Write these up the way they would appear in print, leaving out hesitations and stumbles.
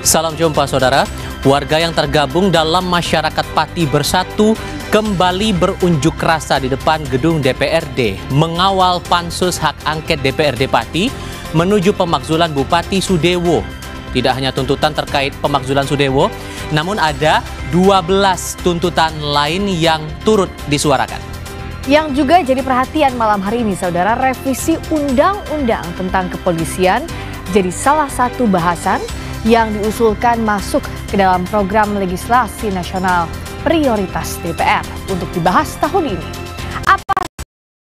Salam jumpa saudara. Warga yang tergabung dalam Masyarakat Pati Bersatu kembali berunjuk rasa di depan gedung DPRD mengawal pansus hak angket DPRD Pati menuju pemakzulan Bupati Sudewo. Tidak hanya tuntutan terkait pemakzulan Sudewo, namun ada 12 tuntutan lain yang turut disuarakan. Yang juga jadi perhatian malam hari ini, saudara, revisi undang-undang tentang kepolisian jadi salah satu bahasan yang diusulkan masuk ke dalam program legislasi nasional prioritas DPR untuk dibahas tahun ini. Apa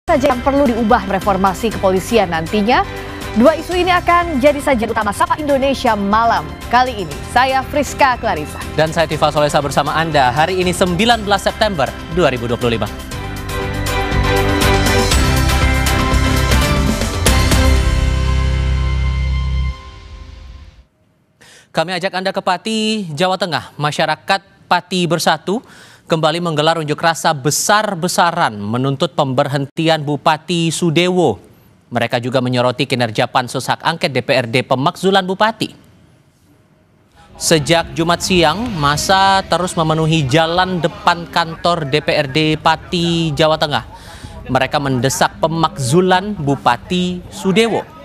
saja yang perlu diubah reformasi kepolisian nantinya? Dua isu ini akan jadi sajian utama Sapa Indonesia malam kali ini. Saya Friska Clarissa. Dan saya Tifal Solesa bersama Anda hari ini 19 September 2025. Kami ajak Anda ke Pati, Jawa Tengah. Masyarakat Pati Bersatu kembali menggelar unjuk rasa besar-besaran menuntut pemberhentian Bupati Sudewo. Mereka juga menyoroti kinerja pansus hak angket DPRD pemakzulan Bupati. Sejak Jumat siang, massa terus memenuhi jalan depan kantor DPRD Pati, Jawa Tengah. Mereka mendesak pemakzulan Bupati Sudewo.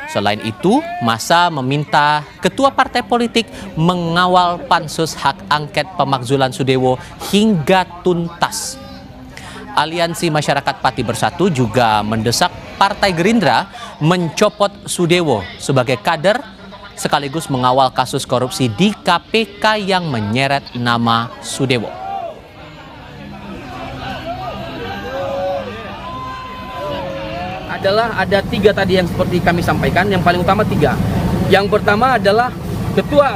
Selain itu, massa meminta ketua partai politik mengawal pansus hak angket pemakzulan Sudewo hingga tuntas. Aliansi Masyarakat Pati Bersatu juga mendesak Partai Gerindra mencopot Sudewo sebagai kader sekaligus mengawal kasus korupsi di KPK yang menyeret nama Sudewo. Ada tiga tadi yang seperti kami sampaikan, yang paling utama tiga. Yang pertama adalah ketua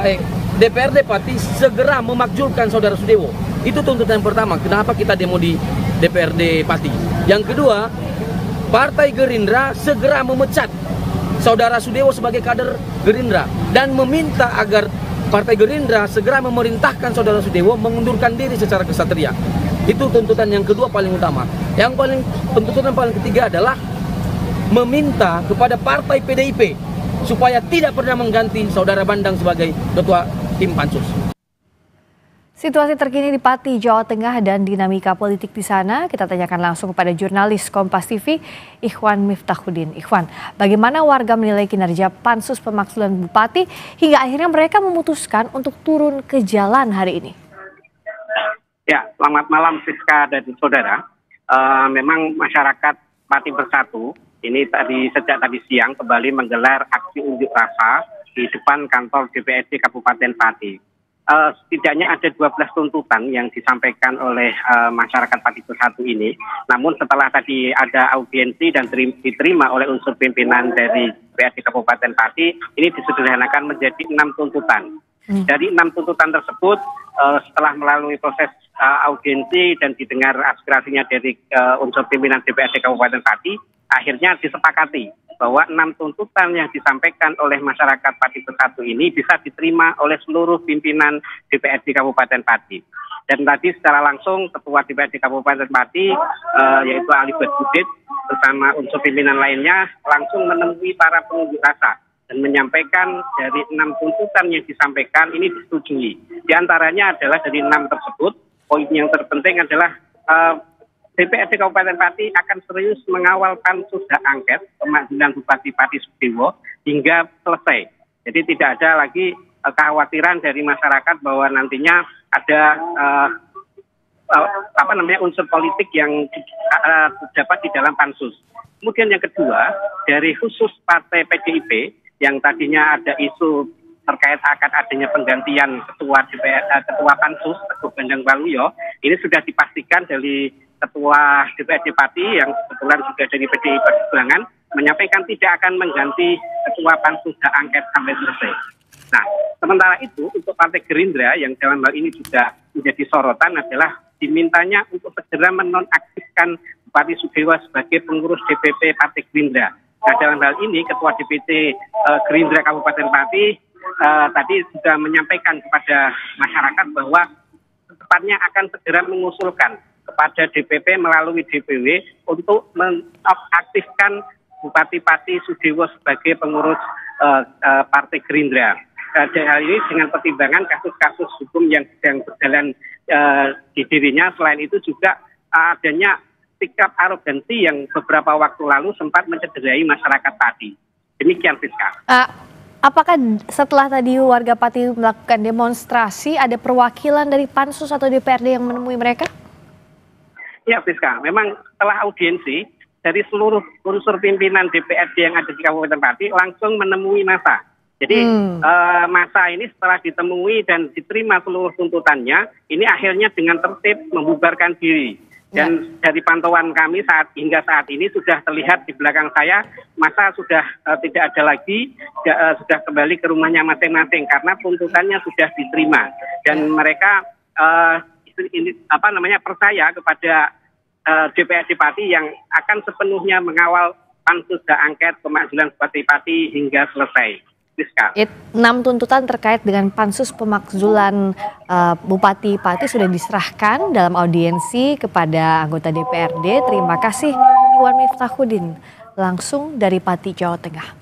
DPRD Pati segera memakzulkan saudara Sudewo. Itu tuntutan yang pertama, kenapa kita demo di DPRD Pati. Yang kedua, Partai Gerindra segera memecat saudara Sudewo sebagai kader Gerindra dan meminta agar Partai Gerindra segera memerintahkan saudara Sudewo mengundurkan diri secara kesatria. Itu tuntutan yang kedua paling utama. Tuntutan paling ketiga adalah meminta kepada partai PDIP supaya tidak pernah mengganti saudara Bandang sebagai ketua tim pansus. Situasi terkini di Pati, Jawa Tengah dan dinamika politik di sana kita tanyakan langsung kepada jurnalis Kompas TV Ikhwan Miftahudin. Ikhwan, bagaimana warga menilai kinerja pansus pemakzulan Bupati hingga akhirnya mereka memutuskan untuk turun ke jalan hari ini? Ya, selamat malam Siska dan saudara. Memang masyarakat Pati Bersatu ini sejak tadi siang kembali menggelar aksi unjuk rasa di depan kantor DPRD Kabupaten Pati. Setidaknya ada 12 tuntutan yang disampaikan oleh masyarakat Pati Bersatu ini. Namun setelah tadi ada audiensi dan diterima oleh unsur pimpinan dari DPRD Kabupaten Pati, ini disederhanakan menjadi 6 tuntutan. Dari 6 tuntutan tersebut, setelah melalui proses audiensi dan didengar aspirasinya dari unsur pimpinan DPRD Kabupaten Pati, akhirnya disepakati bahwa 6 tuntutan yang disampaikan oleh masyarakat Pati Bersatu ini bisa diterima oleh seluruh pimpinan DPRD Kabupaten Pati. Dan tadi secara langsung Ketua DPRD Kabupaten Pati, yaitu Ali Badudit, bersama unsur pimpinan lainnya langsung menemui para pengunjuk rasa dan menyampaikan dari 6 tuntutan yang disampaikan ini disetujui. Di antaranya adalah dari 6 tersebut, poin yang terpenting adalah DPRD Kabupaten Pati akan serius mengawal pansus hak angket pemakzulan Bupati Pati Sudewo hingga selesai. Jadi tidak ada lagi kekhawatiran dari masyarakat bahwa nantinya ada unsur politik yang terdapat di dalam pansus. Kemudian yang kedua, dari khusus Partai PDIP yang tadinya ada isu terkait akan adanya penggantian ketua pansus, Teguh Bandang Waluyo, ini sudah dipastikan dari Ketua DPRD Pati yang kebetulan juga dari PDI Perjuangan menyampaikan tidak akan mengganti ketua pansus hak angket sampai selesai. Nah, sementara itu untuk Partai Gerindra yang dalam hal ini juga menjadi sorotan adalah dimintanya untuk segera menonaktifkan Bupati Sudewo sebagai pengurus DPP Partai Gerindra. Nah, dalam hal ini Ketua DPC Gerindra Kabupaten Pati tadi sudah menyampaikan kepada masyarakat bahwa tepatnya akan segera mengusulkan kepada DPP melalui DPW untuk menonaktifkan Bupati Pati Sudewo sebagai pengurus Partai Gerindra. hal ini dengan pertimbangan kasus-kasus hukum yang sedang berjalan di dirinya. Selain itu juga adanya sikap arogansi yang beberapa waktu lalu sempat mencederai masyarakat Pati. Demikian, Friska. Apakah setelah tadi warga Pati melakukan demonstrasi, ada perwakilan dari Pansus atau DPRD yang menemui mereka? Ya, Friska, memang setelah audiensi dari seluruh unsur pimpinan DPRD yang ada di Kabupaten Pati langsung menemui massa. Jadi massa ini setelah ditemui dan diterima seluruh tuntutannya, ini akhirnya dengan tertib membubarkan diri. Dan dari pantauan kami hingga saat ini sudah terlihat di belakang saya, massa sudah tidak ada lagi, sudah kembali ke rumahnya masing-masing karena tuntutannya sudah diterima. Dan mereka percaya kepada DPRD Pati yang akan sepenuhnya mengawal pansus hak angket pemakzulan Bupati Pati hingga selesai. 6 tuntutan terkait dengan pansus pemakzulan Bupati Pati sudah diserahkan dalam audiensi kepada anggota DPRD. Terima kasih Iwan Miftahudin langsung dari Pati, Jawa Tengah.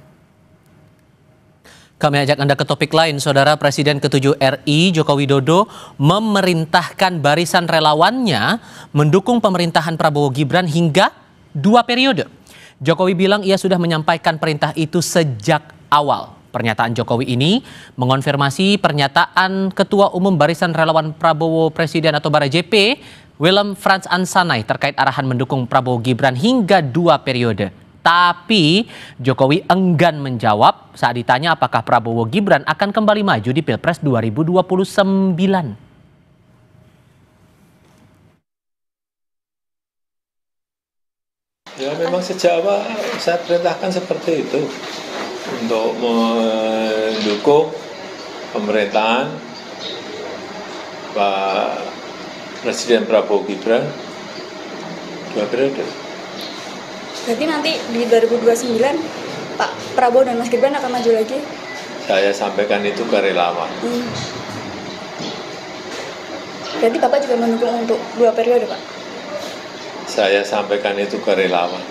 Kami ajak Anda ke topik lain, Saudara. Presiden ke-7 RI Joko Widodo memerintahkan barisan relawannya mendukung pemerintahan Prabowo Gibran hingga 2 periode. Jokowi bilang ia sudah menyampaikan perintah itu sejak awal. Pernyataan Jokowi ini mengonfirmasi pernyataan Ketua Umum Barisan Relawan Prabowo Presiden atau BARA-JP, Willem Frans Ansanai, terkait arahan mendukung Prabowo Gibran hingga 2 periode. Tapi Jokowi enggan menjawab saat ditanya apakah Prabowo Gibran akan kembali maju di Pilpres 2029. Ya memang sejak awal saya perintahkan seperti itu untuk mendukung pemerintahan Pak Presiden Prabowo Gibran 2 periode. Berarti nanti di 2029 Pak Prabowo dan Mas Gibran akan maju lagi? Saya sampaikan itu ke relawan. Berarti Bapak juga mendukung untuk 2 periode, Pak? Saya sampaikan itu ke relawan.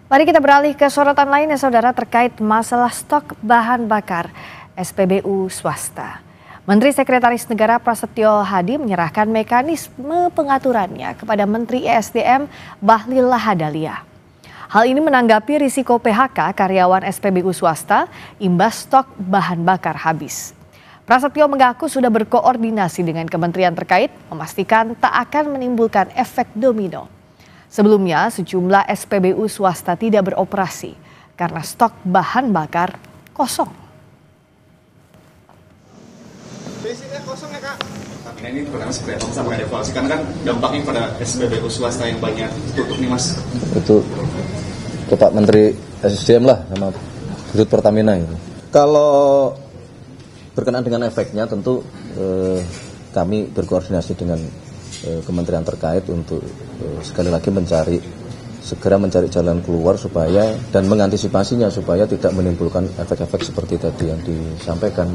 Mari kita beralih ke sorotan lainnya, Saudara, terkait masalah stok bahan bakar SPBU swasta. Menteri Sekretaris Negara Prasetyo Hadi menyerahkan mekanisme pengaturannya kepada Menteri ESDM Bahlil Lahadalia. Hal ini menanggapi risiko PHK karyawan SPBU swasta imbas stok bahan bakar habis. Prasetyo mengaku sudah berkoordinasi dengan kementerian terkait memastikan tak akan menimbulkan efek domino. Sebelumnya, sejumlah SPBU swasta tidak beroperasi karena stok bahan bakar kosong. Basicnya kosong ya, Kak. Tapi ini pertama sebenarnya sama evaluasi karena kan dampaknya pada SPBU swasta yang banyak tutup nih, Mas. Betul. Ke Pak Menteri SDM lah sama Dirut Pertamina ini. Kalau berkenaan dengan efeknya tentu kami berkoordinasi dengan kementerian terkait untuk sekali lagi segera mencari jalan keluar supaya dan mengantisipasinya supaya tidak menimbulkan efek-efek seperti tadi yang disampaikan.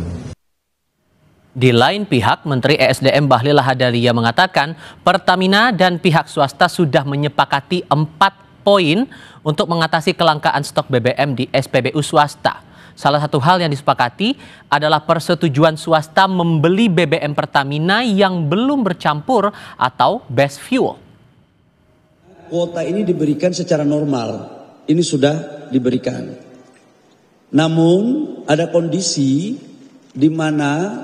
Di lain pihak, Menteri ESDM Bahlil Lahadalia mengatakan Pertamina dan pihak swasta sudah menyepakati 4 poin untuk mengatasi kelangkaan stok BBM di SPBU swasta. Salah satu hal yang disepakati adalah persetujuan swasta membeli BBM Pertamina yang belum bercampur atau base fuel. Kuota ini diberikan secara normal, ini sudah diberikan. Namun ada kondisi di mana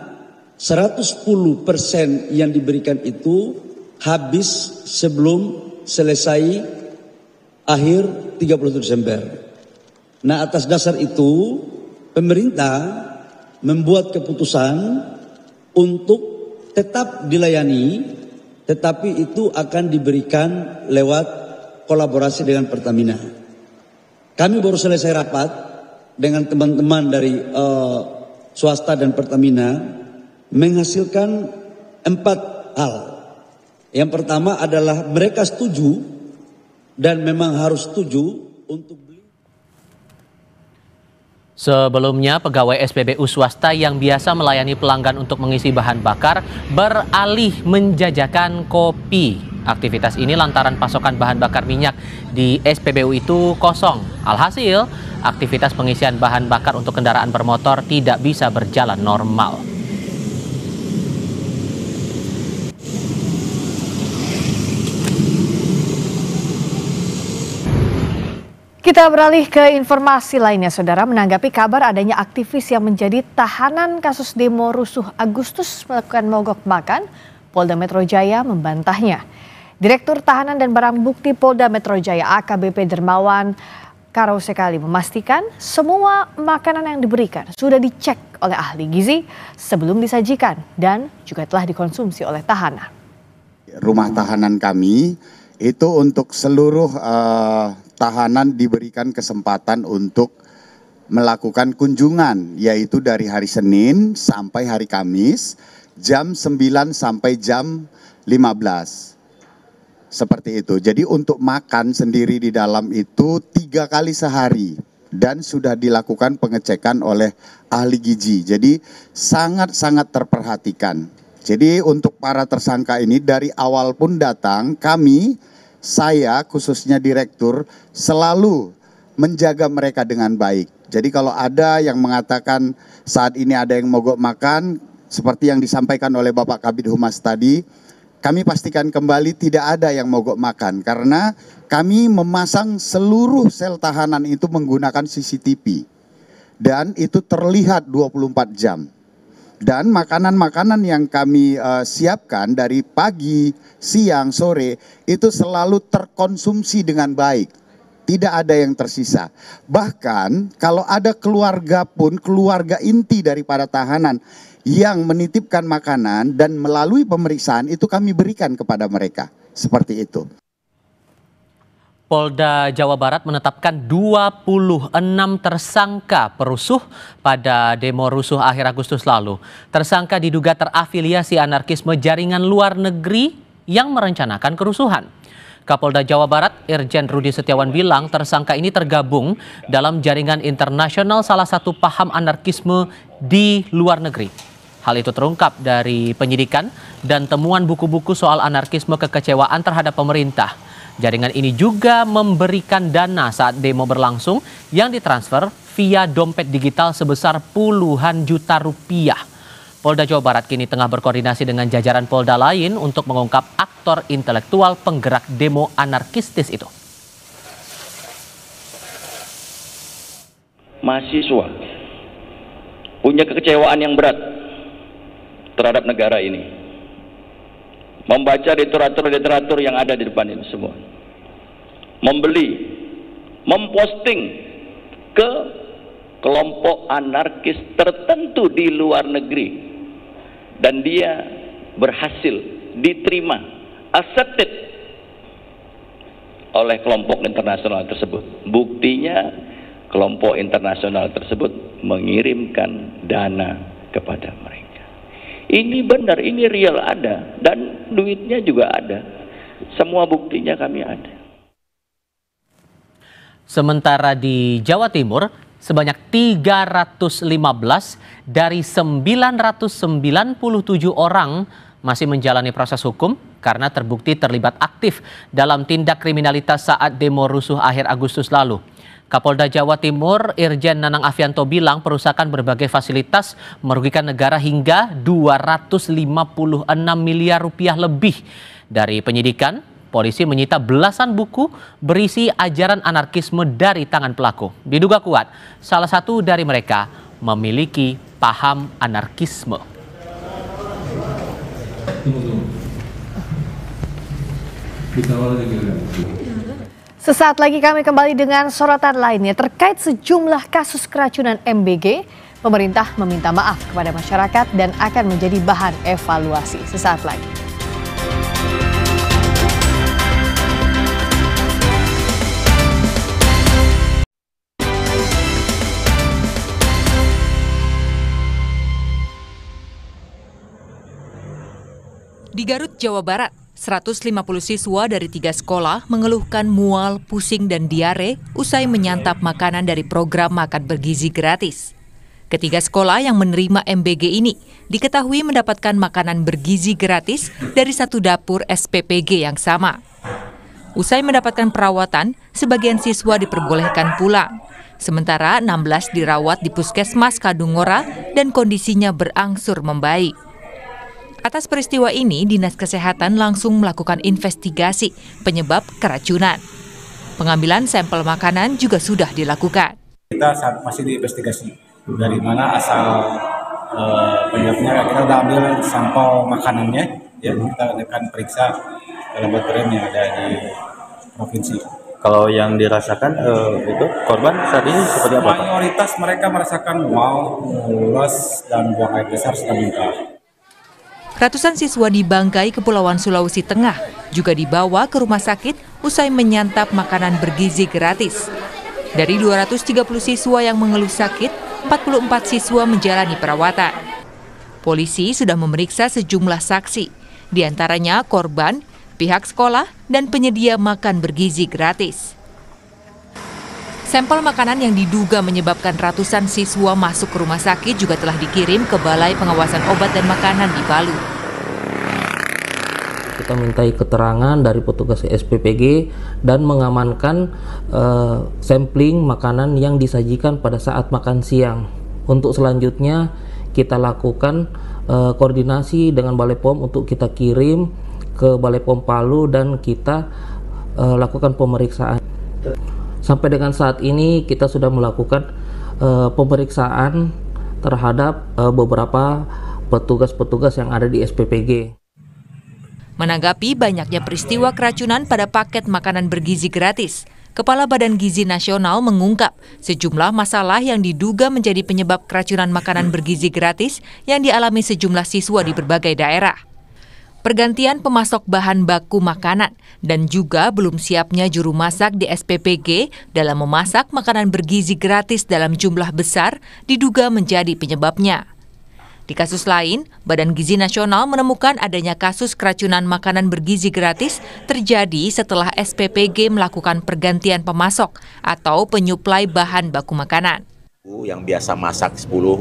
110% yang diberikan itu habis sebelum selesai akhir 31 Desember. Nah, atas dasar itu pemerintah membuat keputusan untuk tetap dilayani, tetapi itu akan diberikan lewat kolaborasi dengan Pertamina. Kami baru selesai rapat dengan teman-teman dari swasta dan Pertamina menghasilkan 4 hal. Yang pertama adalah mereka setuju dan memang harus setuju untuk beli. Sebelumnya, pegawai SPBU swasta yang biasa melayani pelanggan untuk mengisi bahan bakar beralih menjajakan kopi. Aktivitas ini lantaran pasokan bahan bakar minyak di SPBU itu kosong. Alhasil, aktivitas pengisian bahan bakar untuk kendaraan bermotor tidak bisa berjalan normal. Kita beralih ke informasi lainnya, Saudara. Menanggapi kabar adanya aktivis yang menjadi tahanan kasus demo rusuh Agustus melakukan mogok makan, Polda Metro Jaya membantahnya. Direktur Tahanan dan Barang Bukti Polda Metro Jaya AKBP Dermawan Karosekali memastikan semua makanan yang diberikan sudah dicek oleh ahli gizi sebelum disajikan dan juga telah dikonsumsi oleh tahanan. Rumah tahanan kami itu untuk seluruh tahanan diberikan kesempatan untuk melakukan kunjungan, yaitu dari hari Senin sampai hari Kamis, jam 9 sampai jam 15. Seperti itu. Jadi untuk makan sendiri di dalam itu 3 kali sehari dan sudah dilakukan pengecekan oleh ahli gizi. Jadi sangat-sangat terperhatikan. Jadi untuk para tersangka ini dari awal pun datang, saya khususnya direktur selalu menjaga mereka dengan baik. Jadi kalau ada yang mengatakan saat ini ada yang mogok makan, seperti yang disampaikan oleh Bapak Kabid Humas tadi, kami pastikan kembali tidak ada yang mogok makan. Karena kami memasang seluruh sel tahanan itu menggunakan CCTV. Dan itu terlihat 24 jam. Dan makanan-makanan yang kami siapkan dari pagi, siang, sore itu selalu terkonsumsi dengan baik. Tidak ada yang tersisa. Bahkan kalau ada keluarga pun, keluarga inti daripada tahanan yang menitipkan makanan dan melalui pemeriksaan itu kami berikan kepada mereka. Seperti itu. Polda Jawa Barat menetapkan 26 tersangka perusuh pada demo rusuh akhir Agustus lalu. Tersangka diduga terafiliasi anarkisme jaringan luar negeri yang merencanakan kerusuhan. Kapolda Jawa Barat Irjen Rudi Setiawan bilang tersangka ini tergabung dalam jaringan internasional salah satu paham anarkisme di luar negeri. Hal itu terungkap dari penyidikan dan temuan buku-buku soal anarkisme kekecewaan terhadap pemerintah. Jaringan ini juga memberikan dana saat demo berlangsung yang ditransfer via dompet digital sebesar puluhan juta rupiah. Polda Jawa Barat kini tengah berkoordinasi dengan jajaran Polda lain untuk mengungkap aktor intelektual penggerak demo anarkistis itu. Mahasiswa punya kekecewaan yang berat terhadap negara ini. Membaca literatur yang ada di depan ini semua. Membeli, memposting ke kelompok anarkis tertentu di luar negeri. Dan dia berhasil diterima, accepted oleh kelompok internasional tersebut. Buktinya kelompok internasional tersebut mengirimkan dana kepada mereka. Ini benar, ini real ada, dan duitnya juga ada. Semua buktinya kami ada. Sementara di Jawa Timur, sebanyak 315 dari 997 orang masih menjalani proses hukum karena terbukti terlibat aktif dalam tindak kriminalitas saat demo rusuh akhir Agustus lalu. Kapolda Jawa Timur Irjen Nanang Afianto bilang perusakan berbagai fasilitas merugikan negara hingga 256 miliar rupiah lebih. Dari penyidikan, polisi menyita belasan buku berisi ajaran anarkisme dari tangan pelaku. Diduga kuat, salah satu dari mereka memiliki paham anarkisme. Sesaat lagi kami kembali dengan sorotan lainnya terkait sejumlah kasus keracunan MBG. Pemerintah meminta maaf kepada masyarakat dan akan menjadi bahan evaluasi. Sesaat lagi. Di Garut, Jawa Barat, 150 siswa dari 3 sekolah mengeluhkan mual, pusing, dan diare usai menyantap makanan dari program makan bergizi gratis. Ketiga sekolah yang menerima MBG ini diketahui mendapatkan makanan bergizi gratis dari satu dapur SPPG yang sama. Usai mendapatkan perawatan, sebagian siswa diperbolehkan pulang. Sementara 16 dirawat di Puskesmas Kadungora dan kondisinya berangsur membaik. Atas peristiwa ini, Dinas Kesehatan langsung melakukan investigasi penyebab keracunan. Pengambilan sampel makanan juga sudah dilakukan. Kita masih diinvestigasi dari mana asal penyebabnya. Kita sudah ambil sampel makanannya, yang kita akan periksa laboratorium yang ada di provinsi. Kalau yang dirasakan itu korban saat ini seperti apa, Pak? Mayoritas mereka merasakan mual, mules, dan buang air besar serta muntah. Ratusan siswa di Bangkai, Kepulauan Sulawesi Tengah juga dibawa ke rumah sakit usai menyantap makanan bergizi gratis. Dari 230 siswa yang mengeluh sakit, 44 siswa menjalani perawatan. Polisi sudah memeriksa sejumlah saksi, di antaranya korban, pihak sekolah, dan penyedia makan bergizi gratis. Sampel makanan yang diduga menyebabkan ratusan siswa masuk ke rumah sakit juga telah dikirim ke Balai Pengawasan Obat dan Makanan di Palu. Kita mintai keterangan dari petugas SPPG dan mengamankan sampling makanan yang disajikan pada saat makan siang. Untuk selanjutnya kita lakukan koordinasi dengan Balai POM untuk kita kirim ke Balai POM Palu dan kita lakukan pemeriksaan. Sampai dengan saat ini kita sudah melakukan pemeriksaan terhadap beberapa petugas-petugas yang ada di SPPG. Menanggapi banyaknya peristiwa keracunan pada paket makanan bergizi gratis, Kepala Badan Gizi Nasional mengungkap sejumlah masalah yang diduga menjadi penyebab keracunan makanan bergizi gratis yang dialami sejumlah siswa di berbagai daerah. Pergantian pemasok bahan baku makanan dan juga belum siapnya juru masak di SPPG dalam memasak makanan bergizi gratis dalam jumlah besar diduga menjadi penyebabnya. Di kasus lain, Badan Gizi Nasional menemukan adanya kasus keracunan makanan bergizi gratis terjadi setelah SPPG melakukan pergantian pemasok atau penyuplai bahan baku makanan. Yang biasa masak 4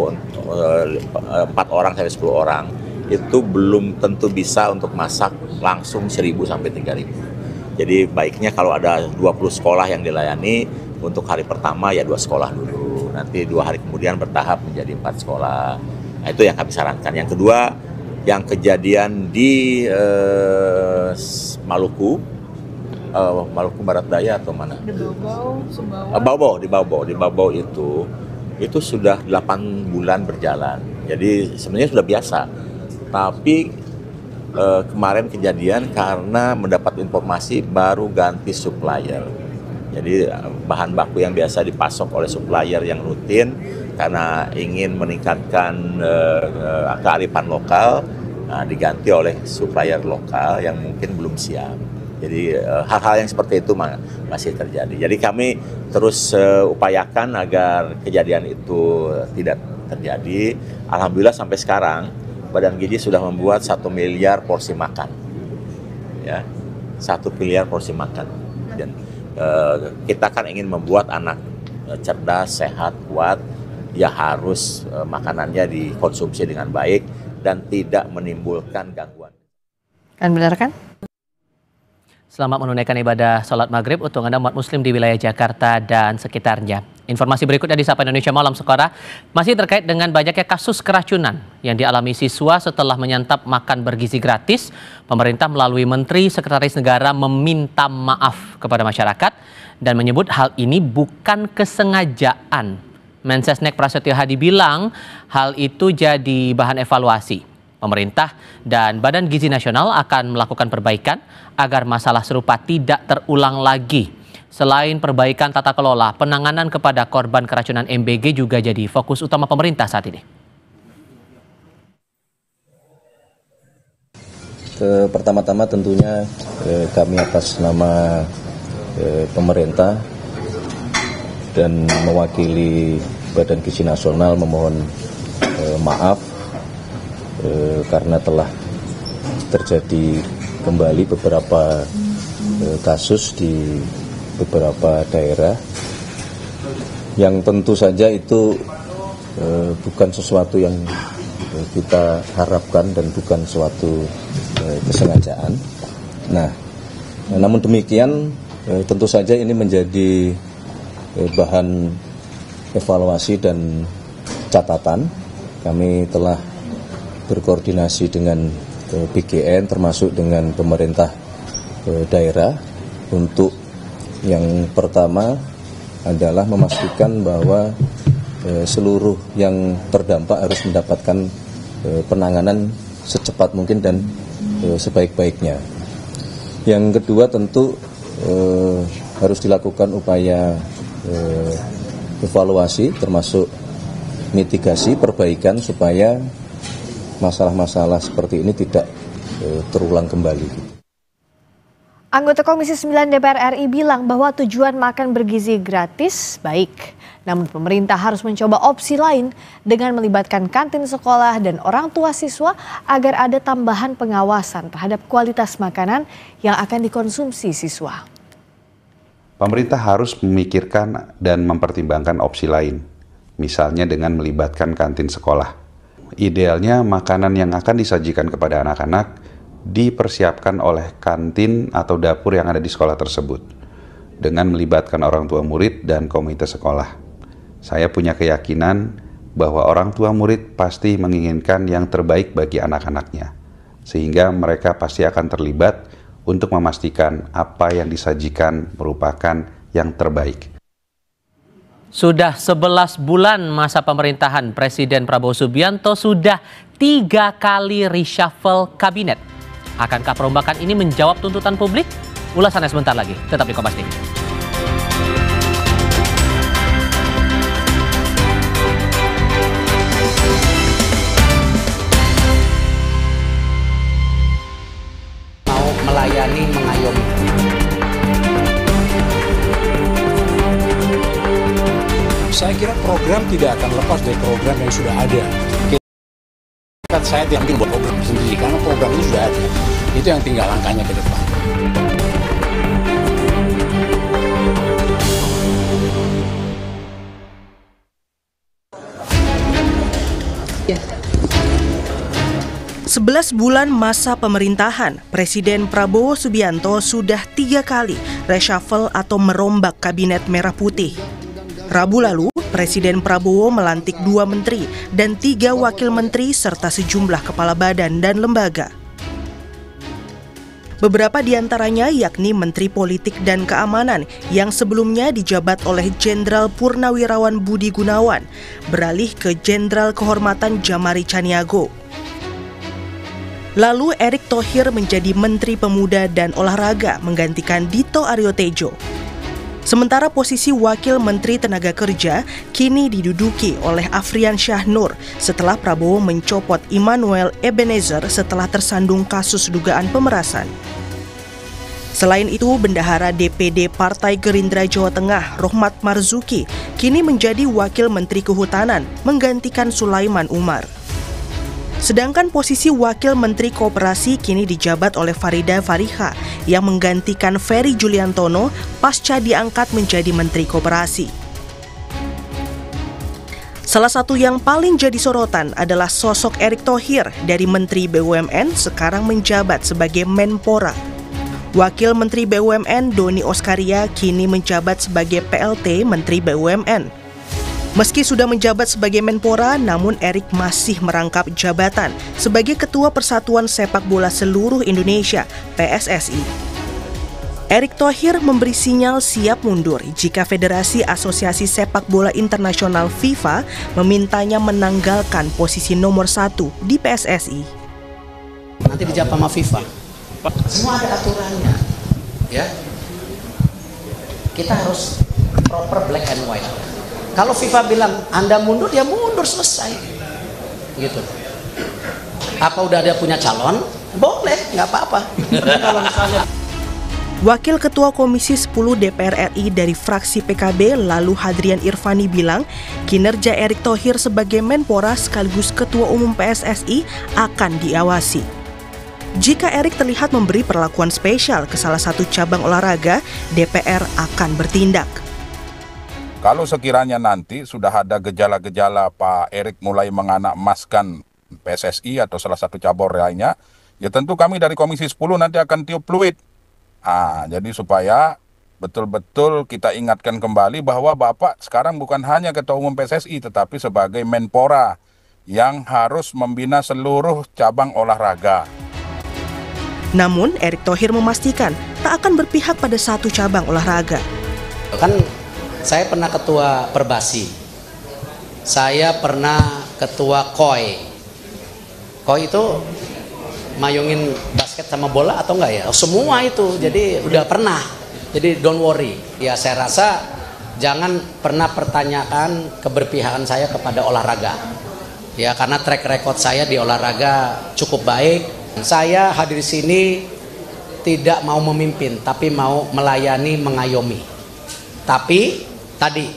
orang sampai 10 orang, itu belum tentu bisa untuk masak langsung 1.000 sampai 3.000. Jadi baiknya kalau ada 20 sekolah yang dilayani, untuk hari pertama ya 2 sekolah dulu. Nanti 2 hari kemudian bertahap menjadi 4 sekolah. Nah, itu yang kami sarankan. Yang kedua, yang kejadian di Maluku, Maluku Barat Daya atau mana? Di Baobau itu sudah 8 bulan berjalan. Jadi sebenarnya sudah biasa. Tapi kemarin kejadian karena mendapat informasi baru ganti supplier. Jadi bahan baku yang biasa dipasok oleh supplier yang rutin karena ingin meningkatkan kearifan lokal, diganti oleh supplier lokal yang mungkin belum siap. Jadi hal-hal yang seperti itu masih terjadi. Jadi kami terus upayakan agar kejadian itu tidak terjadi. Alhamdulillah sampai sekarang Badan Gizi sudah membuat 1 miliar porsi makan, ya, 1 miliar porsi makan. Dan kita kan ingin membuat anak cerdas, sehat, kuat, ya harus makanannya dikonsumsi dengan baik dan tidak menimbulkan gangguan. Kan benar kan? Selamat menunaikan ibadah sholat maghrib untuk Anda umat muslim di wilayah Jakarta dan sekitarnya. Informasi berikutnya di Sapa Indonesia Malam Sekora masih terkait dengan banyaknya kasus keracunan yang dialami siswa setelah menyantap makan bergizi gratis. Pemerintah melalui Menteri Sekretaris Negara meminta maaf kepada masyarakat dan menyebut hal ini bukan kesengajaan. Mensesnek Prasetyo Hadi bilang hal itu jadi bahan evaluasi. Pemerintah dan Badan Gizi Nasional akan melakukan perbaikan agar masalah serupa tidak terulang lagi. Selain perbaikan tata kelola, penanganan kepada korban keracunan MBG juga jadi fokus utama pemerintah saat ini. Pertama-tama tentunya kami atas nama pemerintah dan mewakili Badan Gizi Nasional memohon maaf karena telah terjadi kembali beberapa kasus di beberapa daerah yang tentu saja itu bukan sesuatu yang kita harapkan dan bukan suatu kesengajaan. Nah, namun demikian tentu saja ini menjadi bahan evaluasi dan catatan. Kami telah berkoordinasi dengan BGN termasuk dengan pemerintah daerah untuk yang pertama adalah memastikan bahwa seluruh yang terdampak harus mendapatkan penanganan secepat mungkin dan sebaik-baiknya. Yang kedua tentu harus dilakukan upaya evaluasi termasuk mitigasi, perbaikan supaya masalah-masalah seperti ini tidak terulang kembali. Anggota Komisi 9 DPR RI bilang bahwa tujuan makan bergizi gratis baik. Namun pemerintah harus mencoba opsi lain dengan melibatkan kantin sekolah dan orang tua siswa agar ada tambahan pengawasan terhadap kualitas makanan yang akan dikonsumsi siswa. Pemerintah harus memikirkan dan mempertimbangkan opsi lain, misalnya dengan melibatkan kantin sekolah. Idealnya makanan yang akan disajikan kepada anak-anak dipersiapkan oleh kantin atau dapur yang ada di sekolah tersebut dengan melibatkan orang tua murid dan komite sekolah. Saya punya keyakinan bahwa orang tua murid pasti menginginkan yang terbaik bagi anak-anaknya, sehingga mereka pasti akan terlibat untuk memastikan apa yang disajikan merupakan yang terbaik. Sudah 11 bulan masa pemerintahan Presiden Prabowo Subianto, sudah 3 kali reshuffle kabinet. Akankah perombakan ini menjawab tuntutan publik? Ulasannya sebentar lagi, tetap di Kompas TV. Mau melayani, mengayomi. Saya kira program tidak akan lepas dari program yang sudah ada. Saya tidak mungkin buat program sendiri karena program itu sudah ada. Itu yang tinggal langkahnya ke depan. Ya. 11 bulan masa pemerintahan, Presiden Prabowo Subianto sudah 3 kali reshuffle atau merombak kabinet merah putih. Rabu lalu, Presiden Prabowo melantik 2 menteri dan 3 wakil menteri serta sejumlah kepala badan dan lembaga. Beberapa di antaranya yakni Menteri Politik dan Keamanan yang sebelumnya dijabat oleh Jenderal Purnawirawan Budi Gunawan, beralih ke Jenderal Kehormatan Jamari Caniago. Lalu Erick Thohir menjadi Menteri Pemuda dan Olahraga menggantikan Dito Aryo Tejo. Sementara posisi Wakil Menteri Tenaga Kerja kini diduduki oleh Afrian Syah Nur setelah Prabowo mencopot Immanuel Ebenezer setelah tersandung kasus dugaan pemerasan. Selain itu, Bendahara DPD Partai Gerindra Jawa Tengah, Rohmat Marzuki, kini menjadi Wakil Menteri Kehutanan menggantikan Sulaiman Umar. Sedangkan posisi Wakil Menteri Koperasi kini dijabat oleh Farida Fariha yang menggantikan Ferry Juliantono pasca diangkat menjadi Menteri Koperasi. Salah satu yang paling jadi sorotan adalah sosok Erick Thohir dari Menteri BUMN sekarang menjabat sebagai Menpora. Wakil Menteri BUMN Doni Oskaria kini menjabat sebagai PLT Menteri BUMN. Meski sudah menjabat sebagai Menpora, namun Erick masih merangkap jabatan sebagai Ketua Persatuan Sepak Bola Seluruh Indonesia (PSSI). Erick Thohir memberi sinyal siap mundur jika Federasi Asosiasi Sepak Bola Internasional FIFA memintanya menanggalkan posisi nomor 1 di PSSI. Nanti dijawab sama FIFA. Semua ada aturannya, ya. Kita harus proper black and white. Kalau FIFA bilang Anda mundur, ya mundur, selesai. Gitu. Apa udah ada punya calon? Boleh, nggak apa-apa. Kalau misalnya Wakil Ketua Komisi 10 DPR RI dari fraksi PKB lalu Hadrian Irvani bilang kinerja Erick Thohir sebagai Menpora sekaligus Ketua Umum PSSI akan diawasi. Jika Erick terlihat memberi perlakuan spesial ke salah satu cabang olahraga, DPR akan bertindak. Kalau sekiranya nanti sudah ada gejala-gejala Pak Erick mulai menganak emaskan PSSI atau salah satu cabang lainnya, ya tentu kami dari Komisi 10 nanti akan tiup fluid. Jadi supaya betul-betul kita ingatkan kembali bahwa Bapak sekarang bukan hanya Ketua Umum PSSI, tetapi sebagai Menpora yang harus membina seluruh cabang olahraga. Namun, Erick Thohir memastikan tak akan berpihak pada satu cabang olahraga. Kan saya pernah ketua Perbasi, saya pernah ketua KOI. KOI itu mayungin basket sama bola atau enggak ya? Semua itu, jadi udah pernah. Jadi don't worry. Ya saya rasa jangan pernah pertanyakan keberpihakan saya kepada olahraga. Ya karena track record saya di olahraga cukup baik. Saya hadir di sini tidak mau memimpin, tapi mau melayani, mengayomi. Tapi tadi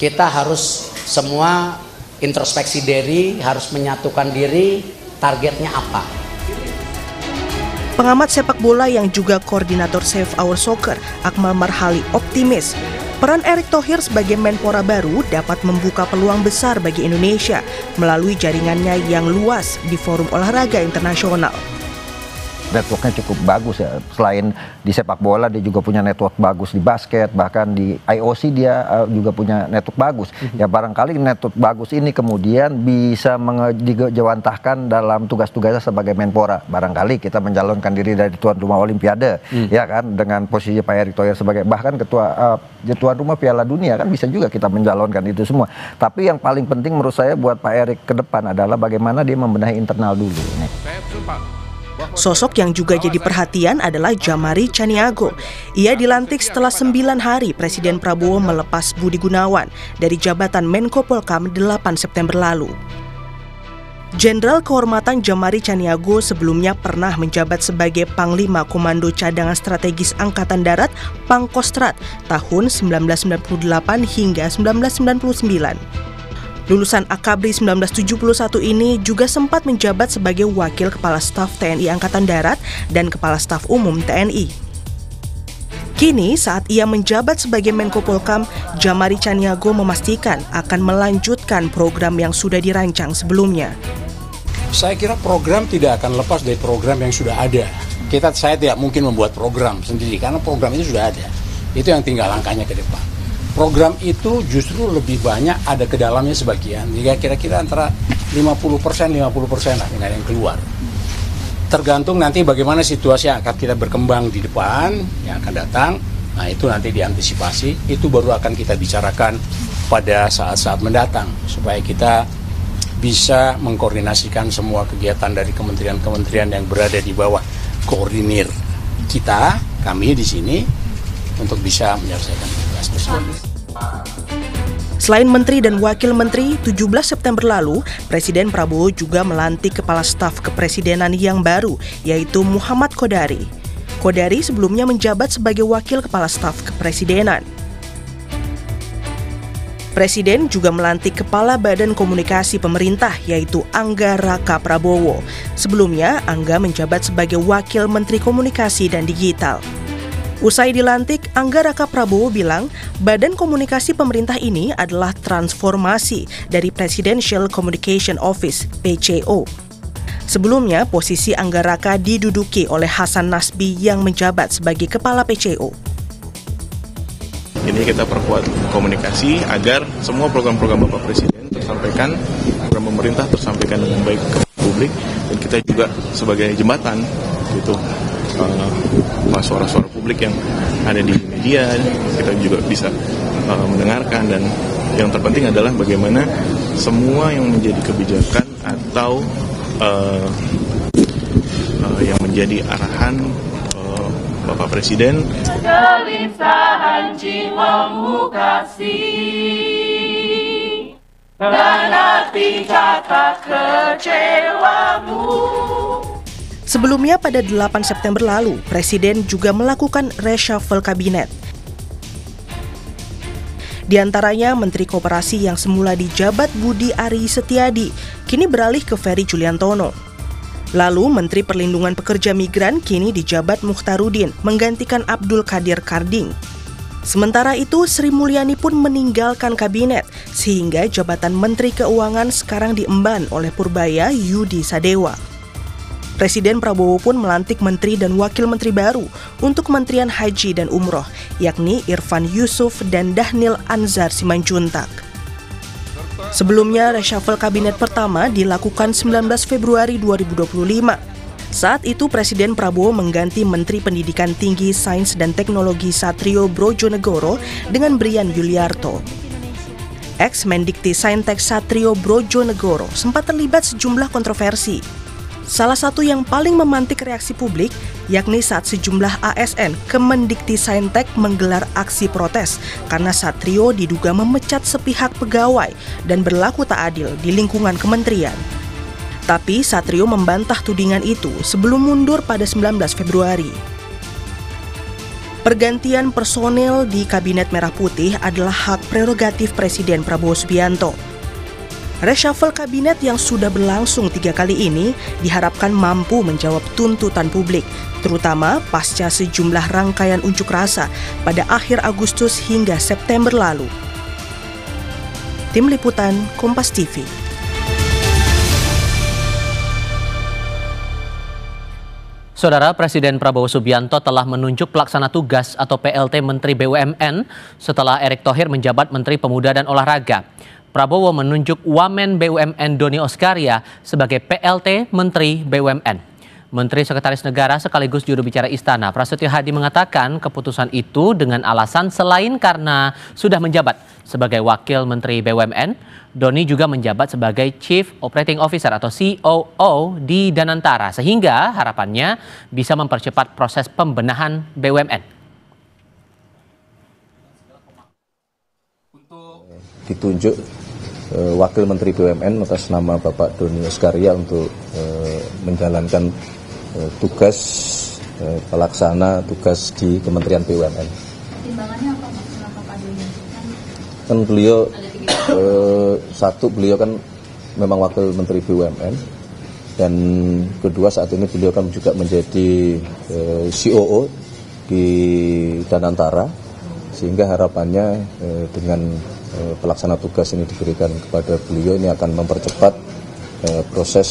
kita harus semua introspeksi diri, harus menyatukan diri, targetnya apa. Pengamat sepak bola yang juga koordinator Save Our Soccer, Akmal Marhali, optimis peran Erick Thohir sebagai Menpora baru dapat membuka peluang besar bagi Indonesia melalui jaringannya yang luas di forum olahraga internasional. Networknya cukup bagus ya. Selain di sepak bola, dia juga punya network bagus di basket, bahkan di IOC dia juga punya network bagus. Ya barangkali network bagus ini kemudian bisa dijawantahkan dalam tugas-tugasnya sebagai Menpora. Barangkali kita mencalonkan diri dari tuan rumah Olimpiade, ya kan, dengan posisi Pak Erick Thohir sebagai bahkan ketua tuan rumah Piala Dunia, kan bisa juga kita mencalonkan itu semua. Tapi yang paling penting menurut saya buat Pak Erick ke depan adalah bagaimana dia membenahi internal dulu. Sosok yang juga jadi perhatian adalah Djamari Chaniago. Ia dilantik setelah 9 hari Presiden Prabowo melepas Budi Gunawan dari jabatan Menko Polkam 8 September lalu. Jenderal Kehormatan Djamari Chaniago sebelumnya pernah menjabat sebagai Panglima Komando Cadangan Strategis Angkatan Darat Pangkostrat tahun 1998 hingga 1999. Lulusan Akabri 1971 ini juga sempat menjabat sebagai Wakil Kepala Staf TNI Angkatan Darat dan Kepala Staf Umum TNI. Kini saat ia menjabat sebagai Menko Polkam, Djamari Chaniago memastikan akan melanjutkan program yang sudah dirancang sebelumnya. Saya kira program tidak akan lepas dari program yang sudah ada. Saya tidak mungkin membuat program sendiri karena program itu sudah ada. Itu yang tinggal langkahnya ke depan. Program itu justru lebih banyak ada ke dalamnya sebagian, hingga kira-kira antara 50% lah yang keluar. Tergantung nanti bagaimana situasi yang akan kita berkembang di depan, yang akan datang, nah itu nanti diantisipasi, itu baru akan kita bicarakan pada saat-saat mendatang, supaya kita bisa mengkoordinasikan semua kegiatan dari kementerian-kementerian yang berada di bawah koordinir kita, kami di sini, untuk bisa menyelesaikan tugas tersebut. Selain menteri dan wakil menteri, 17 September lalu, Presiden Prabowo juga melantik Kepala Staf Kepresidenan yang baru, yaitu Muhammad Kodari. Kodari sebelumnya menjabat sebagai Wakil Kepala Staf Kepresidenan. Presiden juga melantik Kepala Badan Komunikasi Pemerintah, yaitu Angga Raka Prabowo. Sebelumnya, Angga menjabat sebagai Wakil Menteri Komunikasi dan Digital. Usai dilantik, Angga Raka Prabowo bilang Badan Komunikasi Pemerintah ini adalah transformasi dari Presidential Communication Office, PCO. Sebelumnya, posisi Angga Raka diduduki oleh Hasan Nasbi yang menjabat sebagai Kepala PCO. Ini kita perkuat komunikasi agar semua program-program Bapak Presiden tersampaikan, program pemerintah tersampaikan dengan baik ke publik, dan kita juga sebagai jembatan gitu. Suara-suara publik yang ada di media kita juga bisa mendengarkan, dan yang terpenting adalah bagaimana semua yang menjadi kebijakan atau yang menjadi arahan Bapak Presiden, kegelisahan jiwamu kasih dan arti kata kecewamu. Sebelumnya pada 8 September lalu, Presiden juga melakukan reshuffle kabinet. Di antaranya Menteri Koperasi yang semula dijabat Budi Ari Setiadi, kini beralih ke Ferry Juliantono. Lalu Menteri Perlindungan Pekerja Migran kini dijabat Mukhtarudin, menggantikan Abdul Qadir Karding. Sementara itu, Sri Mulyani pun meninggalkan kabinet, sehingga jabatan Menteri Keuangan sekarang diemban oleh Purbaya Yudi Sadewa. Presiden Prabowo pun melantik menteri dan wakil menteri baru untuk Kementerian Haji dan Umroh, yakni Irfan Yusuf dan Dhanil Anzar Simanjuntak. Sebelumnya, reshuffle kabinet pertama dilakukan 19 Februari 2025. Saat itu Presiden Prabowo mengganti Menteri Pendidikan Tinggi, Sains dan Teknologi Satrio Brojonegoro dengan Brian Yuliarto. Ex-Mendikti Saintek Satrio Brojonegoro sempat terlibat sejumlah kontroversi. Salah satu yang paling memantik reaksi publik yakni saat sejumlah ASN Kemendikti Saintek menggelar aksi protes karena Satrio diduga memecat sepihak pegawai dan berlaku tak adil di lingkungan kementerian. Tapi Satrio membantah tudingan itu sebelum mundur pada 19 Februari. Pergantian personel di Kabinet Merah Putih adalah hak prerogatif Presiden Prabowo Subianto. Reshuffle kabinet yang sudah berlangsung 3 kali ini diharapkan mampu menjawab tuntutan publik, terutama pasca sejumlah rangkaian unjuk rasa pada akhir Agustus hingga September lalu. Tim Liputan Kompas TV. Saudara, Presiden Prabowo Subianto telah menunjuk pelaksana tugas atau PLT Menteri BUMN setelah Erick Thohir menjabat Menteri Pemuda dan Olahraga. Prabowo menunjuk Wamen BUMN Doni Oskaria sebagai PLT Menteri BUMN. Menteri Sekretaris Negara sekaligus juru bicara Istana Prasetyo Hadi mengatakan keputusan itu dengan alasan selain karena sudah menjabat sebagai Wakil Menteri BUMN, Doni juga menjabat sebagai Chief Operating Officer atau COO di Danantara sehingga harapannya bisa mempercepat proses pembenahan BUMN. Ditunjuk Wakil Menteri BUMN atas nama Bapak Doni Oskaria untuk menjalankan tugas pelaksana tugas di Kementerian BUMN. Pertimbangannya apa Mas? Kenapa Pak Doni? Kan beliau beliau kan memang Wakil Menteri BUMN dan kedua saat ini beliau kan juga menjadi COO di Danantara sehingga harapannya dengan pelaksana tugas ini diberikan kepada beliau ini akan mempercepat proses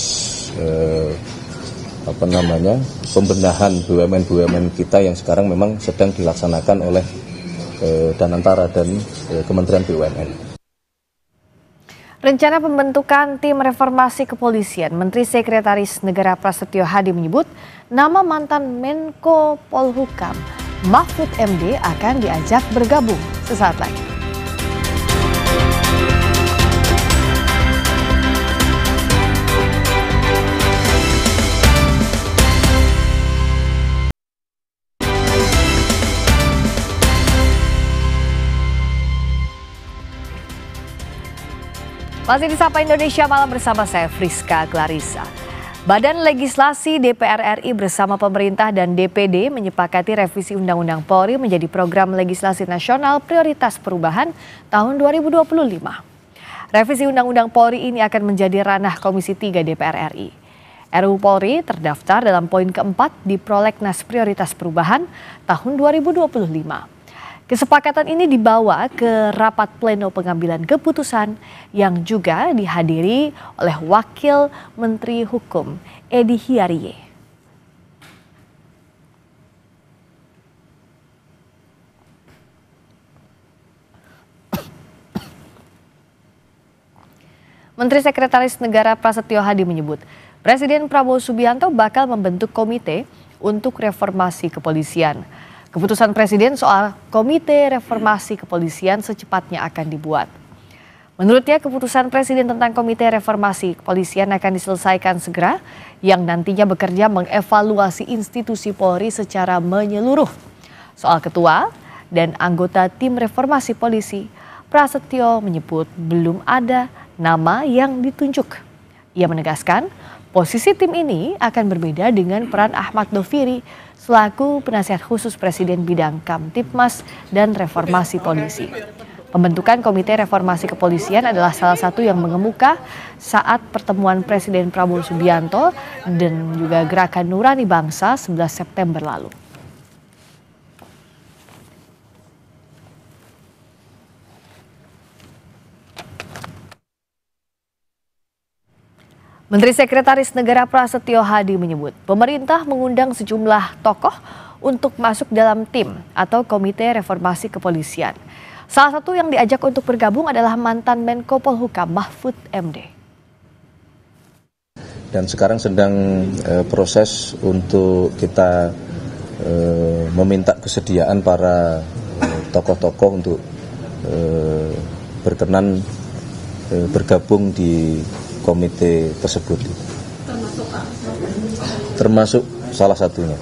pembenahan BUMN kita yang sekarang memang sedang dilaksanakan oleh Danantara dan Kementerian BUMN. Rencana pembentukan tim reformasi kepolisian, Menteri Sekretaris Negara Prasetyo Hadi menyebut nama mantan Menko Polhukam Mahfud MD akan diajak bergabung sesaat lagi. Masih di Sapa Indonesia Malam bersama saya Friska Clarissa. Badan Legislasi DPR RI bersama pemerintah dan DPD menyepakati revisi Undang-Undang Polri menjadi program legislasi nasional prioritas perubahan tahun 2025. Revisi Undang-Undang Polri ini akan menjadi ranah Komisi 3 DPR RI. RUU Polri terdaftar dalam poin keempat di Prolegnas Prioritas Perubahan tahun 2025. Kesepakatan ini dibawa ke rapat pleno pengambilan keputusan yang juga dihadiri oleh Wakil Menteri Hukum Edi Hiarie. Menteri Sekretaris Negara Prasetyo Hadi menyebut, Presiden Prabowo Subianto bakal membentuk komite untuk reformasi kepolisian. Keputusan Presiden soal Komite Reformasi Kepolisian secepatnya akan dibuat. Menurutnya keputusan Presiden tentang Komite Reformasi Kepolisian akan diselesaikan segera yang nantinya bekerja mengevaluasi institusi Polri secara menyeluruh. Soal ketua dan anggota tim reformasi polisi, Prasetyo menyebut belum ada nama yang ditunjuk. Ia menegaskan posisi tim ini akan berbeda dengan peran Ahmad Doviri selaku penasihat khusus Presiden bidang Kamtipmas dan reformasi polisi. Pembentukan Komite Reformasi Kepolisian adalah salah satu yang mengemuka saat pertemuan Presiden Prabowo Subianto dan juga Gerakan Nurani Bangsa 11 September lalu. Menteri Sekretaris Negara Prasetyo Hadi menyebut pemerintah mengundang sejumlah tokoh untuk masuk dalam tim atau Komite Reformasi Kepolisian. Salah satu yang diajak untuk bergabung adalah mantan Menko Polhukam Mahfud MD. Dan sekarang sedang proses untuk kita meminta kesediaan para tokoh-tokoh untuk berkenan bergabung di komite tersebut. Termasuk salah satunya.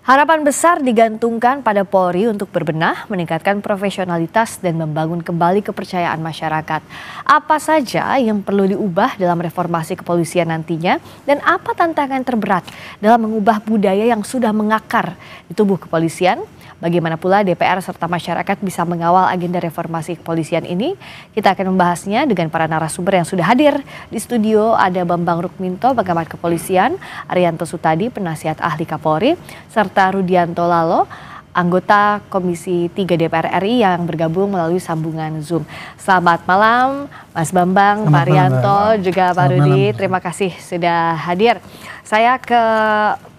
Harapan besar digantungkan pada Polri untuk berbenah, meningkatkan profesionalitas dan membangun kembali kepercayaan masyarakat. Apa saja yang perlu diubah dalam reformasi kepolisian nantinya dan apa tantangan terberat dalam mengubah budaya yang sudah mengakar di tubuh kepolisian? Bagaimana pula DPR serta masyarakat bisa mengawal agenda reformasi kepolisian ini? Kita akan membahasnya dengan para narasumber yang sudah hadir. Di studio ada Bambang Rukminto, Pengamat Kepolisian, Arianto Sutadi, Penasihat Ahli Kapolri, serta Rudianto Lalo, anggota Komisi 3 DPR RI yang bergabung melalui sambungan Zoom. Selamat malam Mas Bambang, Pak Arianto, juga Pak Rudi. Terima kasih sudah hadir. Saya ke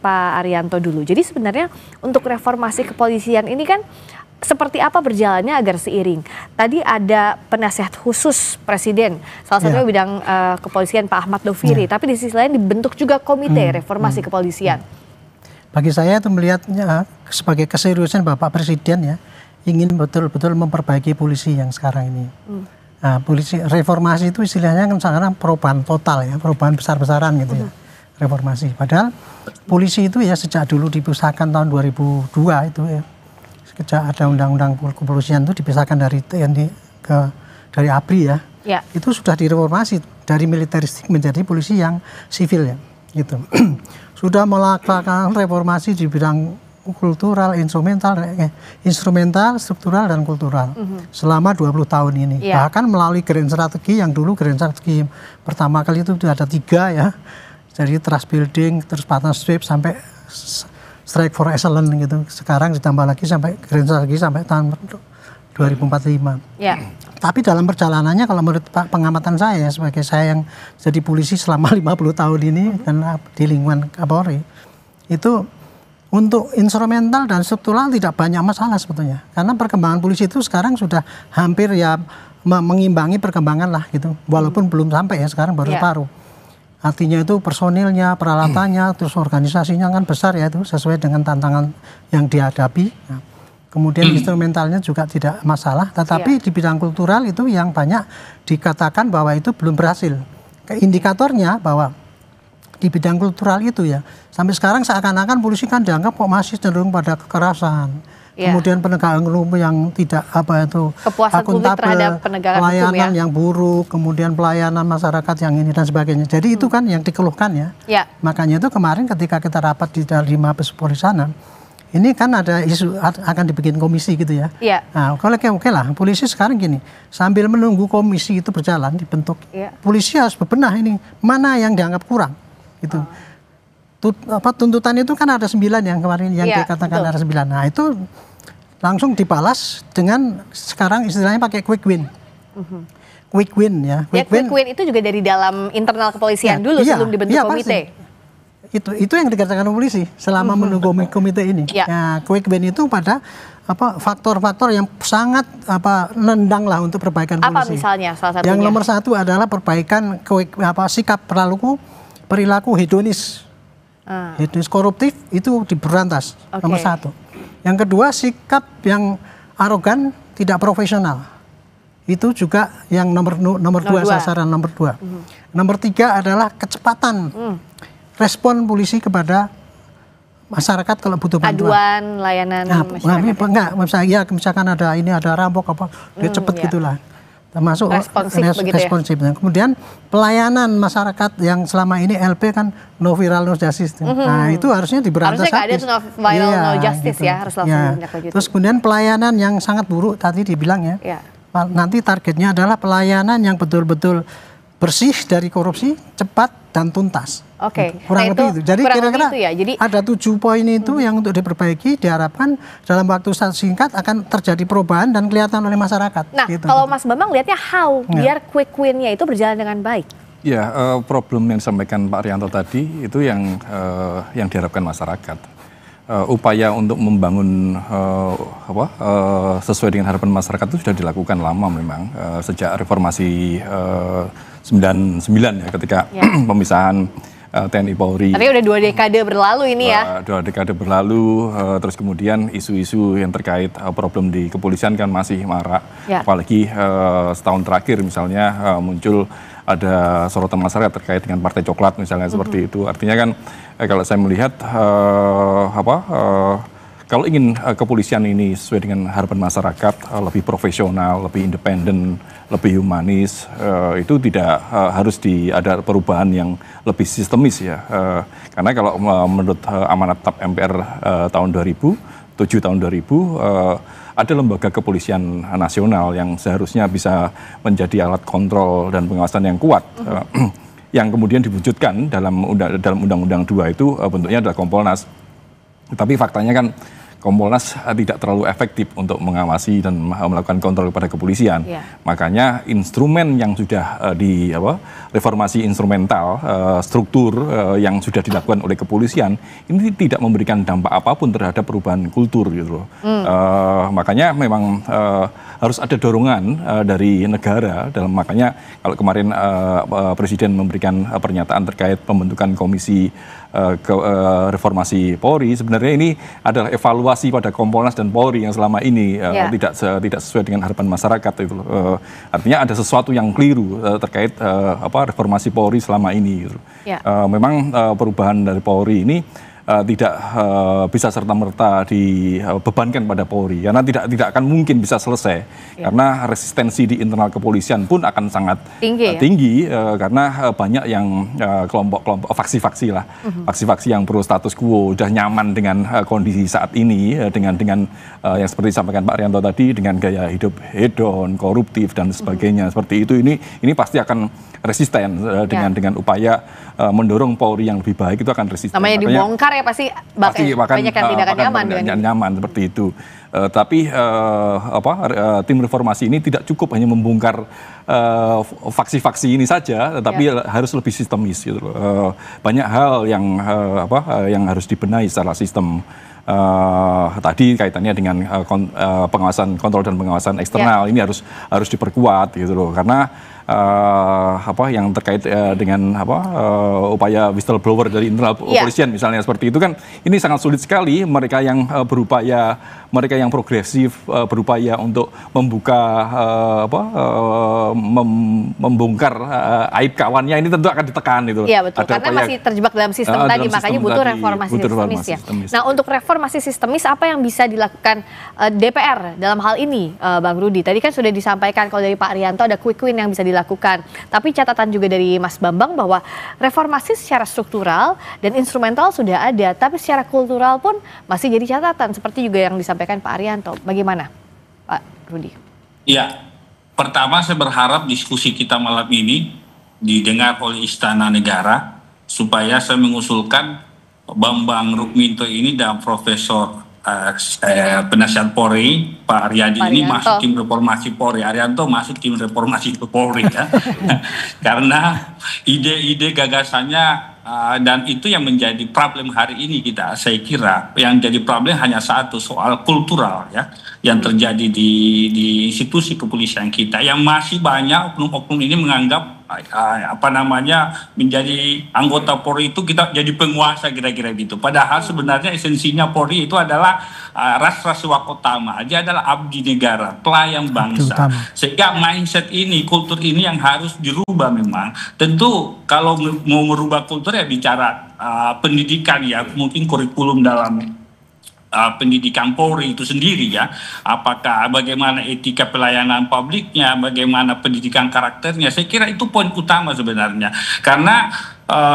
Pak Arianto dulu. Jadi sebenarnya untuk reformasi kepolisian ini kan seperti apa berjalannya agar seiring? Tadi ada penasihat khusus Presiden, salah satunya bidang kepolisian Pak Ahmad Doviri, tapi di sisi lain dibentuk juga Komite Reformasi Kepolisian. Bagi saya itu melihatnya sebagai keseriusan Bapak Presiden ya, ingin betul-betul memperbaiki polisi yang sekarang ini. Nah, polisi reformasi itu istilahnya kan sekarang perubahan total ya, perubahan besar-besaran gitu ya. Reformasi. Padahal polisi itu ya sejak dulu dipisahkan tahun 2002 itu ya. Sejak ada undang-undang kepolisian itu dipisahkan dari TNI dari ABRI ya. Itu sudah direformasi dari militeristik menjadi polisi yang sivil ya. Gitu. Sudah melakukan reformasi di bidang kultural, instrumental, struktural dan kultural selama 20 tahun ini. Bahkan melalui grand strategi yang dulu grand strategi pertama kali itu ada 3 ya. Jadi trust building, terus partnership sampai strike for excellence gitu. Sekarang ditambah lagi sampai grand strategi sampai tahun 2045. Tapi dalam perjalanannya kalau menurut pengamatan saya sebagai saya yang jadi polisi selama 50 tahun ini dan di lingkungan Kapolri, itu untuk instrumental dan struktural tidak banyak masalah sebetulnya. Karena perkembangan polisi itu sekarang sudah hampir ya mengimbangi perkembangan lah gitu. Walaupun belum sampai ya, sekarang baru separuh. Artinya itu personilnya, peralatannya, terus organisasinya kan besar ya itu sesuai dengan tantangan yang dihadapi. Nah, kemudian instrumentalnya juga tidak masalah, tetapi di bidang kultural itu yang banyak dikatakan bahwa itu belum berhasil. Indikatornya bahwa di bidang kultural itu ya, sampai sekarang seakan-akan polisi kan dianggap kok masih cenderung pada kekerasan. Kemudian penegakan hukum yang tidak akuntabel, pelayanan yang buruk, kemudian pelayanan masyarakat yang ini dan sebagainya. Jadi itu kan yang dikeluhkan ya. Makanya itu kemarin ketika kita rapat di Mabes Polri sana, ini kan ada isu akan dibikin komisi gitu ya. Nah, kalau oke lah, polisi sekarang gini, sambil menunggu komisi itu berjalan dibentuk, polisi harus bebenah ini mana yang dianggap kurang gitu. Tuntutan itu kan ada 9 yang kemarin yang dikatakan ada 9. Nah itu langsung dibalas dengan sekarang istilahnya pakai quick win. Quick win ya. Quick win itu juga dari dalam internal kepolisian dulu sebelum dibentuk komite. Itu yang dikatakan polisi selama menunggu komite ini. Nah, quick win itu pada faktor-faktor yang sangat nendang lah untuk perbaikan polisi. Apa misalnya salah satunya? Yang nomor 1 adalah perbaikan sikap perilaku hedonis. Hedonis koruptif itu diberantas, nomor 1. Yang kedua, sikap yang arogan, tidak profesional. Itu juga yang nomor 2, sasaran nomor 2. Nomor 3 adalah kecepatan respon polisi kepada masyarakat kalau butuh bantuan. Aduan, layanan masyarakat. Misalkan ada rampok dia cepet gitulah. Termasuk responsif. Gitu ya. Kemudian pelayanan masyarakat yang selama ini LP kan no viral no justice. Nah itu harusnya diberantas. Harusnya ada no viral no justice gitu. Ya harus langsung ditindaklanjuti. Terus kemudian pelayanan yang sangat buruk tadi dibilang ya. Nanti targetnya adalah pelayanan yang betul-betul bersih dari korupsi, cepat dan tuntas. Kurang lebih itu. Jadi kira-kira ada 7 poin itu yang untuk diperbaiki, diharapkan dalam waktu singkat akan terjadi perubahan dan kelihatan oleh masyarakat. Nah, kalau Mas Bambang lihatnya biar quick win-nya itu berjalan dengan baik. Ya, problem yang disampaikan Pak Arianto tadi itu yang diharapkan masyarakat. Upaya untuk membangun sesuai dengan harapan masyarakat itu sudah dilakukan lama memang sejak reformasi 99 ya, ketika pemisahan TNI Polri. Tapi udah 2 dekade berlalu ini ya. 2 dekade berlalu, terus kemudian isu-isu yang terkait problem di kepolisian kan masih marak. Apalagi setahun terakhir misalnya muncul ada sorotan masyarakat terkait dengan Partai Coklat misalnya seperti itu. Artinya kan kalau saya melihat kalau ingin kepolisian ini sesuai dengan harapan masyarakat, lebih profesional, lebih independen, lebih humanis, itu tidak harus ada perubahan yang lebih sistemis ya. Karena kalau menurut amanat TAP MPR tahun 2007 tahun 2000, ada lembaga kepolisian nasional yang seharusnya bisa menjadi alat kontrol dan pengawasan yang kuat. Yang kemudian diwujudkan dalam Undang-Undang 2 itu bentuknya adalah Kompolnas. Tapi faktanya kan Kompolnas tidak terlalu efektif untuk mengawasi dan melakukan kontrol kepada kepolisian. Makanya instrumen yang sudah reformasi instrumental, struktur yang sudah dilakukan oleh kepolisian ini tidak memberikan dampak apapun terhadap perubahan kultur gitu loh. Makanya memang harus ada dorongan dari negara makanya kalau kemarin Presiden memberikan pernyataan terkait pembentukan komisi reformasi Polri, sebenarnya ini adalah evaluasi pada Kompolnas dan Polri yang selama ini tidak sesuai dengan harapan masyarakat itu. Artinya ada sesuatu yang keliru terkait reformasi Polri selama ini. Gitu. Memang perubahan dari Polri ini tidak bisa serta-merta dibebankan pada Polri karena tidak akan mungkin bisa selesai karena resistensi di internal kepolisian pun akan sangat tinggi karena banyak yang kelompok-kelompok faksi-faksi lah, faksi-faksi yang pro status quo udah nyaman dengan kondisi saat ini dengan yang seperti disampaikan Pak Arianto tadi dengan gaya hidup hedon, koruptif dan sebagainya seperti itu ini pasti akan resisten dengan upaya mendorong Polri yang lebih baik itu akan resisten. Namanya dibongkar ya pasti banyak yang tidak akan nyaman dengan nyaman seperti itu. Tapi tim reformasi ini tidak cukup hanya membongkar faksi-faksi ini saja, tetapi harus lebih sistemis gitu loh. Banyak hal yang harus dibenahi secara sistem. Tadi kaitannya dengan pengawasan kontrol dan pengawasan eksternal ini harus diperkuat gitu loh karena yang terkait dengan upaya whistleblower dari internal kepolisian misalnya seperti itu kan ini sangat sulit sekali mereka yang berupaya mereka yang progresif berupaya untuk membuka membongkar aib kawannya ini tentu akan ditekan itu. Iya betul karena masih terjebak dalam sistem tadi makanya butuh reformasi sistemis ya. Nah untuk reformasi sistemis apa yang bisa dilakukan DPR dalam hal ini Bang Rudi? Tadi kan sudah disampaikan kalau dari Pak Arianto ada quick win yang bisa dilakukan. Tapi catatan juga dari Mas Bambang bahwa reformasi secara struktural dan instrumental sudah ada, tapi secara kultural pun masih jadi catatan seperti juga yang disampaikan Pak Arianto. Bagaimana Pak Rudi? Ya, pertama saya berharap diskusi kita malam ini didengar oleh Istana Negara supaya saya mengusulkan Bambang Rukminto ini dan Profesor penasihat Polri Pak Aryadi ini masuk tim reformasi Polri, Arianto masuk tim reformasi Polri ya. Karena ide-ide gagasannya dan itu yang menjadi problem hari ini saya kira yang jadi problem hanya satu soal kultural ya yang terjadi di institusi kepolisian kita yang masih banyak oknum-oknum ini menganggap menjadi anggota Polri itu kita jadi penguasa kira-kira gitu. Padahal sebenarnya esensinya Polri itu adalah ras-ras wakotama, dia adalah abdi negara, pelayan bangsa. Sehingga mindset ini, kultur ini yang harus dirubah memang. Tentu kalau mau merubah kultur ya bicara pendidikan ya, mungkin kurikulum dalam pendidikan Polri itu sendiri ya, apakah bagaimana etika pelayanan publiknya, bagaimana pendidikan karakternya, saya kira itu poin utama sebenarnya karena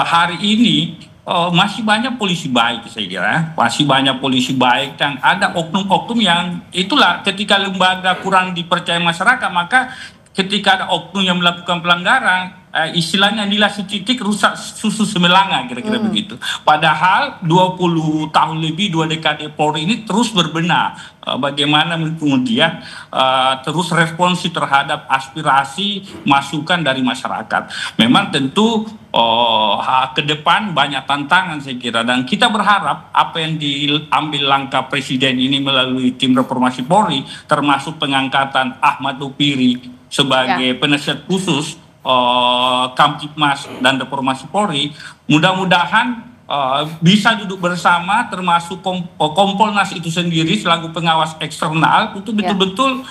hari ini masih banyak polisi baik saya kira, masih banyak polisi baik dan ada oknum-oknum yang itulah ketika lembaga kurang dipercaya masyarakat maka ketika ada oknum yang melakukan pelanggaran istilahnya nilai setitik rusak susu semelanga kira-kira begitu. Padahal 20 tahun lebih 2 dekade Polri ini terus berbenah bagaimana kemudian terus responsif terhadap aspirasi masukan dari masyarakat. Memang tentu ke depan banyak tantangan saya kira, dan kita berharap apa yang diambil langkah Presiden ini melalui tim reformasi Polri, termasuk pengangkatan Ahmad Dopiri sebagai penasihat khusus Kamtibmas dan reformasi Polri, mudah-mudahan bisa duduk bersama termasuk Kompolnas itu sendiri selaku pengawas eksternal untuk betul-betul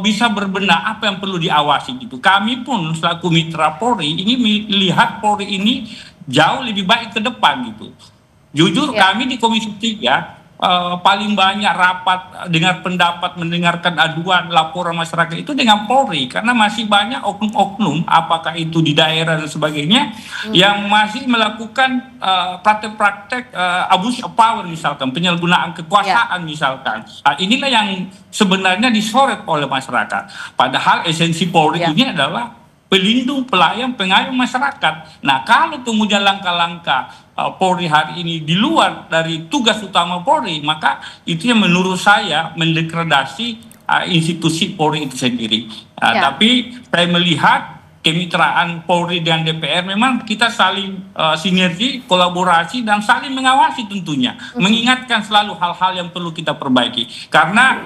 bisa berbenah apa yang perlu diawasi gitu. Kami pun selaku mitra Polri ini melihat Polri ini jauh lebih baik ke depan gitu. Jujur kami di Komisi 3 paling banyak rapat, dengar pendapat, mendengarkan aduan, laporan masyarakat itu dengan Polri, karena masih banyak oknum-oknum, apakah itu di daerah dan sebagainya, yang masih melakukan praktek-praktek abuse of power misalkan, penyalahgunaan kekuasaan misalkan. Inilah yang sebenarnya disorot oleh masyarakat. Padahal esensi Polri ini adalah pelindung, pelayan, pengayom masyarakat. Nah, kalau kemudian langkah-langkah Polri hari ini di luar dari tugas utama Polri, maka itu yang menurut saya mendegradasi institusi Polri itu sendiri. Tapi saya melihat kemitraan Polri dengan DPR memang kita saling sinergi, kolaborasi, dan saling mengawasi tentunya. Mengingatkan selalu hal-hal yang perlu kita perbaiki. Karena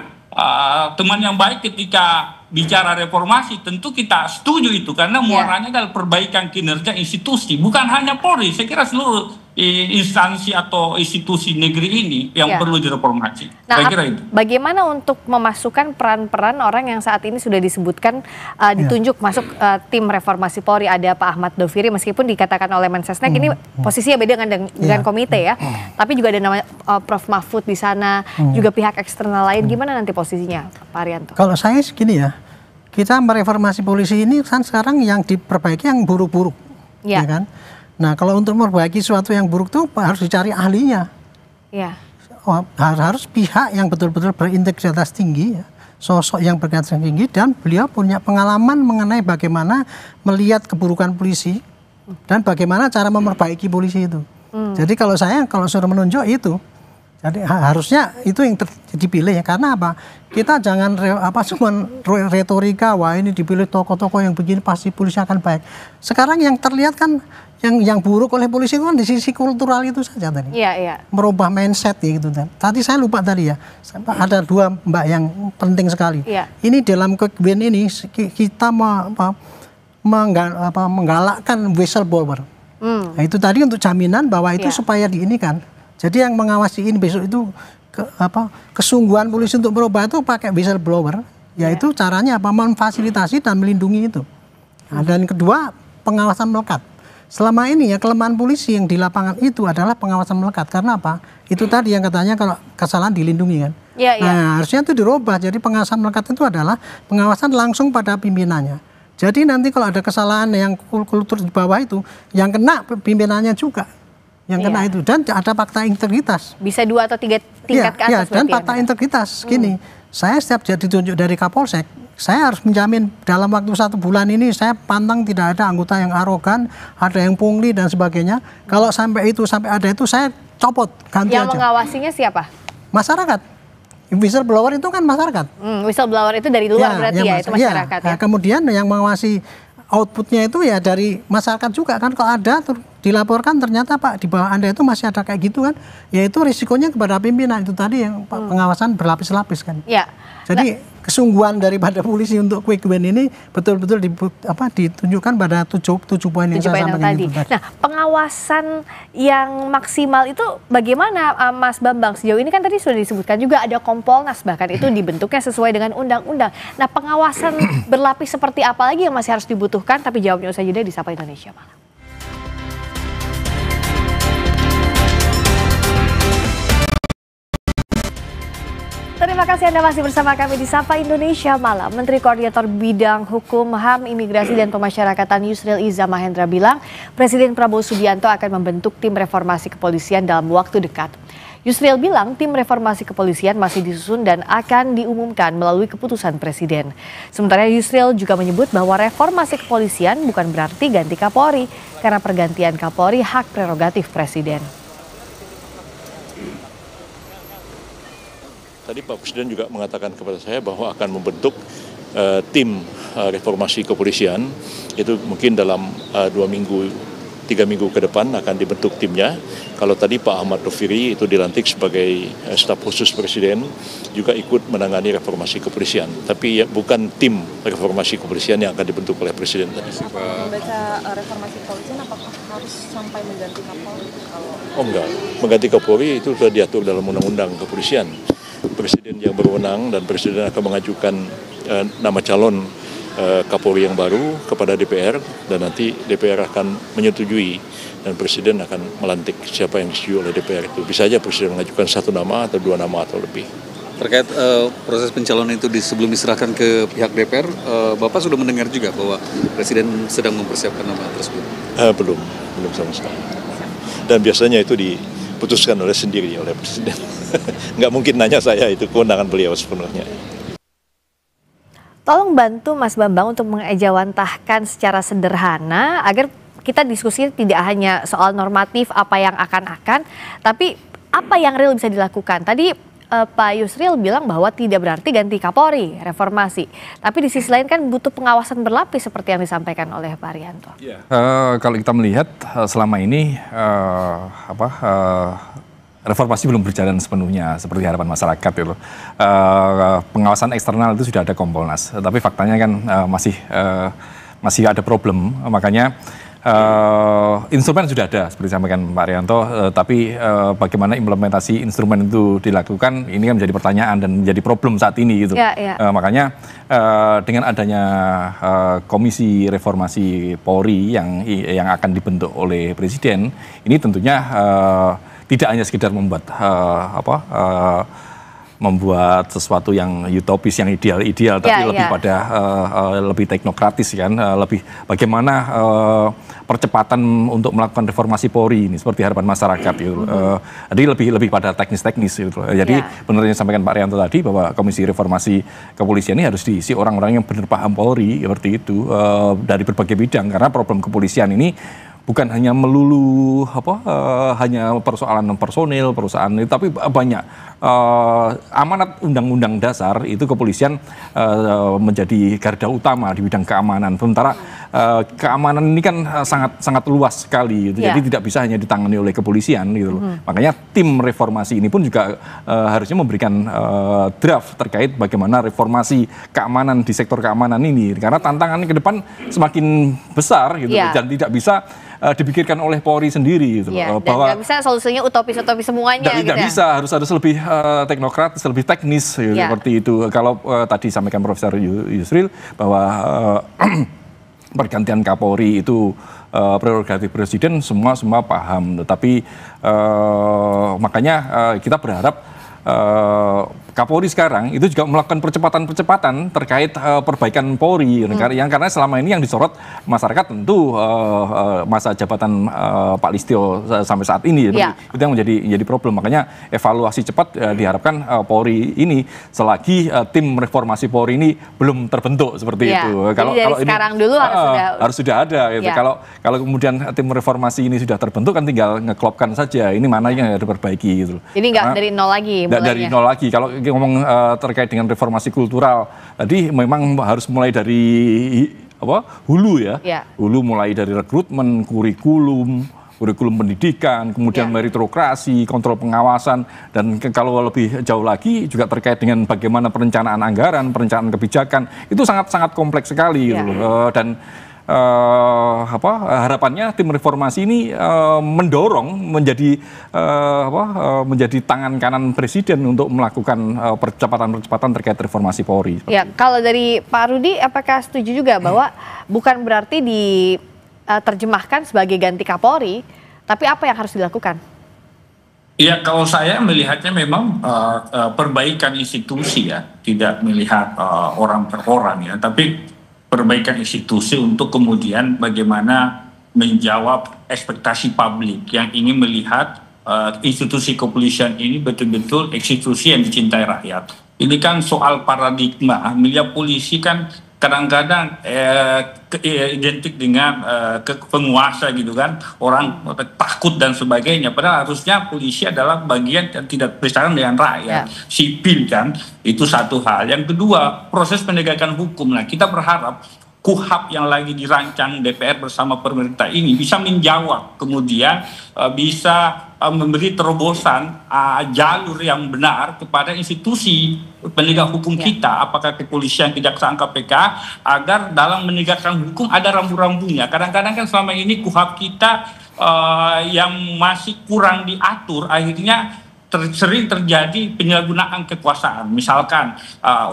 teman yang baik ketika bicara reformasi tentu kita setuju itu, karena muaranya adalah perbaikan kinerja institusi, bukan hanya Polri. Saya kira seluruh instansi atau institusi negeri ini yang perlu direformasi. Saya kira itu. Bagaimana untuk memasukkan peran-peran orang yang saat ini sudah disebutkan ditunjuk masuk tim reformasi Polri? Ada Pak Ahmad Doviri, meskipun dikatakan oleh Mensesnek ini posisinya beda dengan komite ya, tapi juga ada nama Prof Mahfud di sana, juga pihak eksternal lain. Gimana nanti posisinya Pak Arianto? Kalau saya segini ya, kita mereformasi polisi ini kan sekarang yang diperbaiki yang buruk-buruk, ya kan? Nah, kalau untuk memperbaiki sesuatu yang buruk tuh harus dicari ahlinya. Ya. Harus pihak yang betul-betul berintegritas tinggi, ya. Sosok yang berintegritas tinggi, dan beliau punya pengalaman mengenai bagaimana melihat keburukan polisi dan bagaimana cara memperbaiki polisi itu. Jadi kalau suruh menunjuk itu, jadi harusnya itu yang dipilih ya. Karena apa? Kita jangan cuma retorika, wah ini dipilih tokoh-tokoh yang begini pasti polisi akan baik. Sekarang yang terlihat kan yang buruk oleh polisi itu kan di sisi kultural itu saja tadi. Iya. Merubah mindset ya gitu. Tadi saya lupa tadi ya. Ada 2 Mbak yang penting sekali. Iya. Ini dalam Quick-Win ini kita menggalakkan whistleblower. Nah, itu tadi untuk jaminan bahwa itu supaya diinikan. Jadi yang mengawasi ini besok itu kesungguhan polisi untuk merubah itu pakai whistleblower, yaitu caranya memfasilitasi dan melindungi itu. Nah, dan kedua, pengawasan melekat. Selama ini ya kelemahan polisi yang di lapangan itu adalah pengawasan melekat. Karena apa? Itu tadi yang katanya kalau kesalahan dilindungi kan. Nah, harusnya itu dirubah. Jadi pengawasan melekat itu adalah pengawasan langsung pada pimpinannya. Jadi nanti kalau ada kesalahan yang kultur di bawah itu, yang kena pimpinannya juga. Yang kena itu, dan ada fakta integritas. Bisa 2 atau 3 tingkat ke atas. Dan fakta integritas gini, saya setiap ditunjuk dari Kapolsek, saya harus menjamin dalam waktu 1 bulan ini saya pantang tidak ada anggota yang arogan, ada yang pungli dan sebagainya. Kalau sampai ada itu saya copot, ganti aja. Yang mengawasinya siapa? Masyarakat. Whistleblower itu kan masyarakat. Whistleblower itu dari luar berarti ya, itu masyarakat. Nah, kemudian yang mengawasi outputnya itu ya dari masyarakat juga kan. Kalau ada dilaporkan ternyata Pak di bawah Anda itu masih ada kayak gitu kan, ya itu risikonya kepada pimpinan. Itu tadi yang pengawasan berlapis-lapis kan. Jadi kesungguhan daripada polisi untuk Quick-Win ini betul-betul ditunjukkan pada 7 poin yang saya sampaikan tadi. Nah, pengawasan yang maksimal itu bagaimana Mas Bambang? Sejauh ini kan tadi sudah disebutkan juga ada Kompolnas, bahkan itu dibentuknya sesuai dengan undang-undang. Nah, pengawasan berlapis seperti apa lagi yang masih harus dibutuhkan? Tapi jawabnya usai jeda di Sapa Indonesia Malam. Terima kasih Anda masih bersama kami di Sapa Indonesia Malam. Menteri Koordinator Bidang Hukum, HAM, Imigrasi, dan Pemasyarakatan Yusril Iza Mahendra bilang Presiden Prabowo Subianto akan membentuk tim reformasi kepolisian dalam waktu dekat. Yusril bilang tim reformasi kepolisian masih disusun dan akan diumumkan melalui keputusan Presiden. Sementara Yusril juga menyebut bahwa reformasi kepolisian bukan berarti ganti Kapolri, karena pergantian Kapolri hak prerogatif Presiden. Tadi Pak Presiden juga mengatakan kepada saya bahwa akan membentuk tim reformasi kepolisian, itu mungkin dalam 2 minggu, 3 minggu ke depan akan dibentuk timnya. Kalau tadi Pak Ahmad Doviri itu dilantik sebagai staf khusus Presiden, juga ikut menangani reformasi kepolisian. Tapi ya, bukan tim reformasi kepolisian yang akan dibentuk oleh Presiden tadi. Membaca reformasi kepolisian apakah harus sampai mengganti Kapolri? Oh enggak, mengganti Kapolri itu sudah diatur dalam undang-undang kepolisian. Presiden yang berwenang dan Presiden akan mengajukan nama calon Kapolri yang baru kepada DPR, dan nanti DPR akan menyetujui dan Presiden akan melantik siapa yang disetujui oleh DPR itu. Bisa saja Presiden mengajukan 1 nama atau 2 nama atau lebih. Terkait proses pencalonan itu sebelum diserahkan ke pihak DPR, Bapak sudah mendengar juga bahwa Presiden sedang mempersiapkan nama tersebut? Belum sama sekali. Dan biasanya itu diputuskan oleh Presiden. Nggak mungkin nanya saya, itu kewenangan beliau sepenuhnya. Tolong bantu Mas Bambang untuk mengejawantahkan secara sederhana agar kita diskusi tidak hanya soal normatif apa yang akan, tapi apa yang real bisa dilakukan. Tadi Pak Yusril bilang bahwa tidak berarti ganti Kapolri, reformasi. Tapi di sisi lain kan butuh pengawasan berlapis seperti yang disampaikan oleh Pak Arianto. Kalau kita melihat selama ini reformasi belum berjalan sepenuhnya seperti harapan masyarakat itu. Pengawasan eksternal itu sudah ada Kompolnas, tapi faktanya kan masih ada problem. Makanya instrumen sudah ada seperti disampaikan Pak Arianto, tapi bagaimana implementasi instrumen itu dilakukan ini kan menjadi pertanyaan dan menjadi problem saat ini gitu. Makanya dengan adanya Komisi Reformasi Polri yang akan dibentuk oleh Presiden, ini tentunya tidak hanya sekedar membuat sesuatu yang utopis, yang ideal, tapi lebih pada lebih teknokratis kan, lebih bagaimana percepatan untuk melakukan reformasi Polri ini seperti harapan masyarakat gitu. Jadi lebih pada teknis gitu. Jadi benar yang disampaikan Pak Arianto tadi bahwa Komisi Reformasi Kepolisian ini harus diisi orang-orang yang benar paham Polri seperti itu dari berbagai bidang, karena problem kepolisian ini bukan hanya melulu hanya persoalan personil perusahaan, tapi banyak amanat undang-undang dasar itu kepolisian menjadi garda utama di bidang keamanan. Sementara keamanan ini kan sangat luas sekali, gitu. Jadi tidak bisa hanya ditangani oleh kepolisian gitu. Makanya tim reformasi ini pun juga harusnya memberikan draft terkait bagaimana reformasi keamanan di sektor keamanan ini, karena tantangannya ke depan semakin besar gitu, dan tidak bisa dipikirkan oleh Polri sendiri gitu. Dan nggak bisa solusinya utopis-utopis semuanya. Tidak bisa, harus lebih teknokratis, lebih teknis gitu, seperti itu. Kalau tadi sampaikan Profesor Yusril bahwa pergantian Kapolri itu prerogatif Presiden, semua paham. Tetapi makanya kita berharap Kapolri sekarang itu juga melakukan percepatan terkait perbaikan Polri, karena selama ini yang disorot masyarakat tentu masa jabatan Pak Listio sampai saat ini, itu yang menjadi problem. Makanya evaluasi cepat diharapkan Polri ini selagi tim reformasi Polri ini belum terbentuk seperti itu. Kalau ini sekarang dulu harus sudah ada. Gitu. Kalau kemudian tim reformasi ini sudah terbentuk kan tinggal ngeklopkan saja ini mana yang harus diperbaiki gitu. Jadi nggak dari nol lagi. Dari nol lagi. Kalau ngomong terkait dengan reformasi kultural, tadi memang harus mulai dari hulu hulu, mulai dari rekrutmen, kurikulum pendidikan, kemudian meritokrasi, kontrol pengawasan, dan kalau lebih jauh lagi juga terkait dengan bagaimana perencanaan anggaran, perencanaan kebijakan, itu sangat kompleks sekali gitu. Dan harapannya tim reformasi ini mendorong menjadi tangan kanan Presiden untuk melakukan percepatan terkait reformasi Polri. Kalau dari Pak Rudi, apakah setuju juga bahwa bukan berarti diterjemahkan sebagai ganti Kapolri, tapi apa yang harus dilakukan? Ya, kalau saya melihatnya memang perbaikan institusi tidak melihat orang per orang tapi perbaikan institusi untuk kemudian bagaimana menjawab ekspektasi publik yang ingin melihat institusi kepolisian ini betul-betul institusi yang dicintai rakyat. Ini kan soal paradigma. Melihat polisi kan kadang-kadang identik dengan penguasa gitu kan, orang takut dan sebagainya. Padahal harusnya polisi adalah bagian yang tidak bersaing dengan rakyat, sipil kan. Itu satu hal. Yang kedua, proses penegakan hukum. Nah, kita berharap KUHAP yang lagi dirancang DPR bersama pemerintah ini bisa menjawab, kemudian bisa memberi terobosan jalur yang benar kepada institusi penegak hukum kita, apakah kepolisian, kejaksaan, KPK, agar dalam menegakkan hukum ada rambu-rambunya. Kadang-kadang kan selama ini KUHAP kita yang masih kurang diatur, akhirnya sering terjadi penyalahgunaan kekuasaan. Misalkan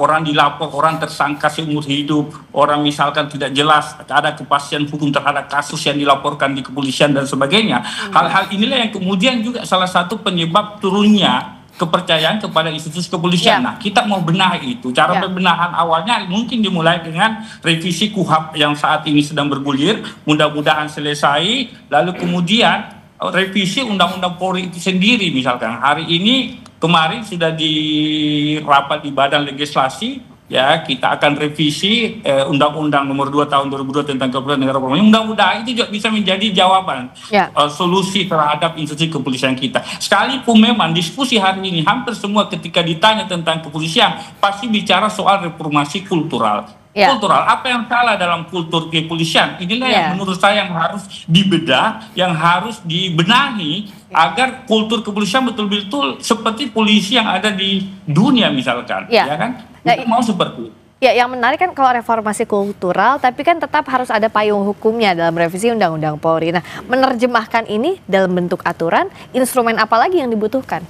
orang dilapor, orang tersangka seumur hidup, orang misalkan tidak jelas ada kepastian hukum terhadap kasus yang dilaporkan di kepolisian dan sebagainya. Hal-hal inilah yang kemudian juga salah satu penyebab turunnya kepercayaan kepada institusi kepolisian. Nah, kita mau benahi itu. Cara pembenahan awalnya mungkin dimulai dengan revisi KUHAP yang saat ini sedang bergulir, mudah-mudahan selesai, lalu kemudian revisi Undang-Undang Polri itu sendiri. Misalkan hari ini, kemarin sudah rapat di Badan Legislasi, ya, kita akan revisi Undang-Undang Nomor 2 Tahun 2002 tentang Kepolisian Negara Republik Indonesia. Mudah-mudahan itu juga bisa menjadi jawaban, solusi terhadap institusi kepolisian kita. Sekalipun memang diskusi hari ini hampir semua ketika ditanya tentang kepolisian pasti bicara soal reformasi kultural. Kultural, apa yang salah dalam kultur kepolisian? Inilah yang menurut saya yang harus dibedah, yang harus dibenahi agar kultur kepolisian betul-betul seperti polisi yang ada di dunia misalkan, ya kan? Kita mau seperti itu. Ya, yang menarik kan kalau reformasi kultural, tapi kan tetap harus ada payung hukumnya dalam revisi Undang-Undang Polri. Nah, menerjemahkan ini dalam bentuk aturan, instrumen apa lagi yang dibutuhkan?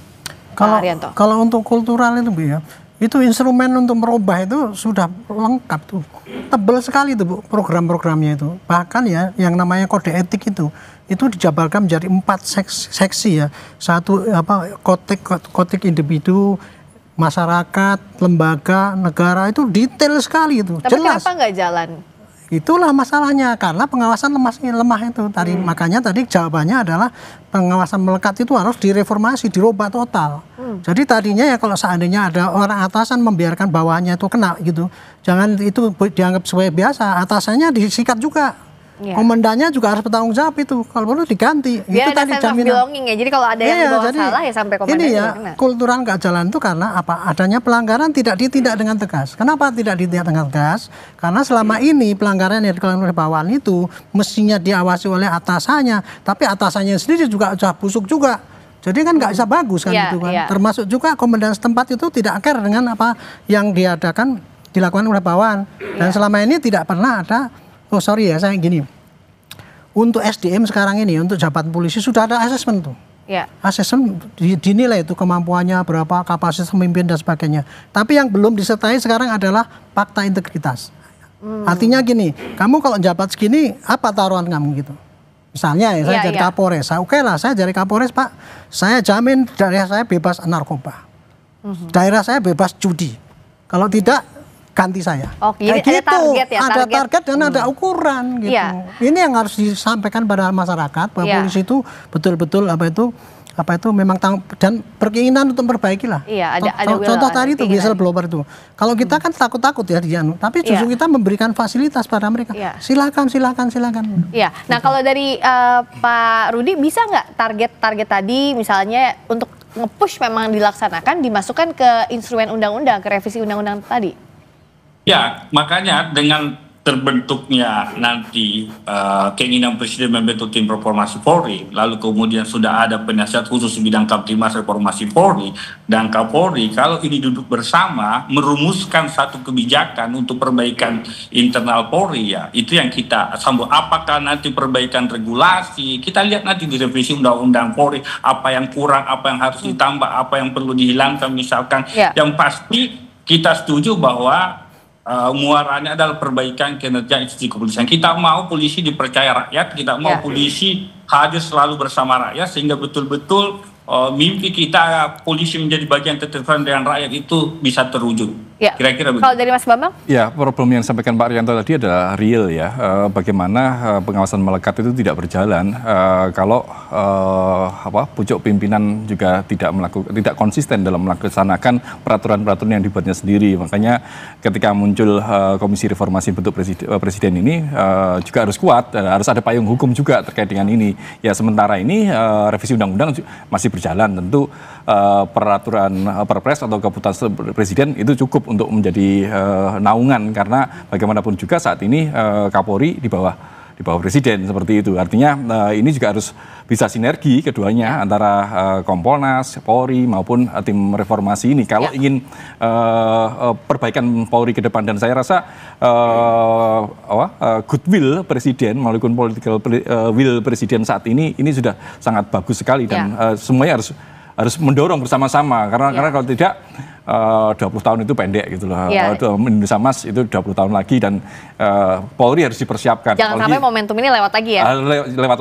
Kalau untuk kultural itu, Bu, ya, itu instrumen untuk merubah itu sudah lengkap tuh, tebal sekali tuh, Bu, program-programnya itu. Bahkan ya yang namanya kode etik itu dijabarkan menjadi 4 seksi ya. Satu kotik individu, masyarakat, lembaga, negara, itu detail sekali itu. Tapi jelas. Kenapa nggak jalan? Itulah masalahnya, karena pengawasan lemah itu tadi. Makanya tadi jawabannya adalah pengawasan melekat itu harus direformasi, dirubah total. Jadi tadinya ya kalau seandainya ada orang atasan membiarkan bawahnya itu kena gitu, jangan itu dianggap sebagai biasa, atasannya disikat juga. Komandannya juga harus bertanggung jawab itu, kalau perlu diganti. Biar itu ada sense of belonging ya, jadi kalau ada yang dibawa salah ya sampai komandan ini juga kena. Kultural nggak jalan itu karena apa? Adanya pelanggaran tidak ditindak dengan tegas. Kenapa tidak ditindak dengan tegas? Karena selama ini pelanggaran yang dilakukan oleh bawahan itu mestinya diawasi oleh atasannya, tapi atasannya sendiri juga sudah busuk juga. Jadi kan nggak bisa bagus kan gitu kan. Termasuk juga komandan setempat itu tidak care dengan apa yang dilakukan oleh bawahan. Dan selama ini tidak pernah ada. Oh sorry ya, saya gini. Untuk SDM sekarang ini, untuk jabatan polisi sudah ada asesmen tuh. Asesmen dinilai itu kemampuannya berapa, kapasitas memimpin dan sebagainya. Tapi yang belum disertai sekarang adalah fakta integritas. Artinya gini, kamu kalau jabat segini, apa taruhan kamu gitu? Misalnya ya, saya jadi Kapolres, oke lah saya jadi Kapolres Pak, saya jamin daerah saya bebas narkoba. Daerah saya bebas judi. Kalau tidak, ganti saya. Jadi gitu. ada target ya? Ada target dan ada ukuran gitu. Ini yang harus disampaikan pada masyarakat bahwa polisi itu betul-betul apa itu memang dan berkeinginan untuk memperbaiki lah. Contoh tadi itu whistleblower itu. Kalau kita kan takut-takut ya tapi justru kita memberikan fasilitas pada mereka. Silakan. Iya. Nah kalau dari Pak Rudi bisa nggak target-target tadi misalnya untuk nge-push memang dilaksanakan, dimasukkan ke instrumen undang-undang, ke revisi undang-undang tadi? Ya, makanya dengan terbentuknya nanti keinginan Presiden membentuk tim reformasi Polri, lalu kemudian sudah ada penasihat khusus bidang Kamtimas reformasi Polri dan Kapolri, kalau ini duduk bersama merumuskan satu kebijakan untuk perbaikan internal Polri, ya itu yang kita sambut. Apakah nanti perbaikan regulasi, kita lihat nanti di revisi undang-undang Polri, apa yang kurang, apa yang harus ditambah, apa yang perlu dihilangkan misalkan. Yang pasti kita setuju bahwa muaranya adalah perbaikan kinerja institusi kepolisian. Kita mau polisi dipercaya rakyat, kita mau polisi hadir selalu bersama rakyat, sehingga betul-betul mimpi kita polisi menjadi bagian tertentu dengan rakyat itu bisa terwujud. Ya. Kira-kira begitu. Kalau dari Mas Bambang? Ya, problem yang disampaikan Pak Arianto tadi adalah real ya. Bagaimana pengawasan melekat itu tidak berjalan kalau pucuk pimpinan juga tidak konsisten dalam melaksanakan peraturan-peraturan yang dibuatnya sendiri. Makanya ketika muncul Komisi Reformasi bentuk presiden ini juga harus kuat, harus ada payung hukum juga terkait dengan ini. Ya sementara ini revisi undang-undang masih berjalan. Tentu peraturan Perpres atau keputusan presiden itu cukup untuk menjadi naungan, karena bagaimanapun juga saat ini Kapolri di bawah presiden seperti itu. Artinya ini juga harus bisa sinergi keduanya antara Kompolnas, Polri maupun tim reformasi ini kalau ingin perbaikan Polri ke depan. Dan saya rasa goodwill presiden melalui political will presiden saat ini sudah sangat bagus sekali, dan semuanya harus mendorong bersama-sama, karena kalau tidak 20 tahun itu pendek gitu loh. Indonesia Mas itu 20 tahun lagi, dan Polri harus dipersiapkan. Jangan sampai momentum ini lewat lagi ya. Lewat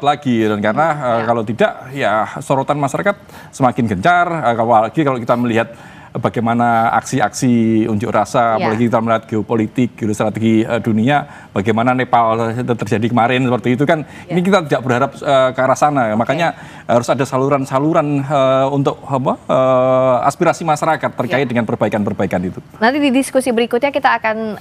lagi, dan karena kalau tidak ya sorotan masyarakat semakin gencar, apalagi kalau kita melihat bagaimana aksi-aksi unjuk rasa, apalagi kita melihat geopolitik, geostrategi dunia, bagaimana Nepal terjadi kemarin seperti itu kan, ini kita tidak berharap ke arah sana. Makanya harus ada saluran-saluran untuk aspirasi masyarakat terkait dengan perbaikan-perbaikan itu. Nanti di diskusi berikutnya kita akan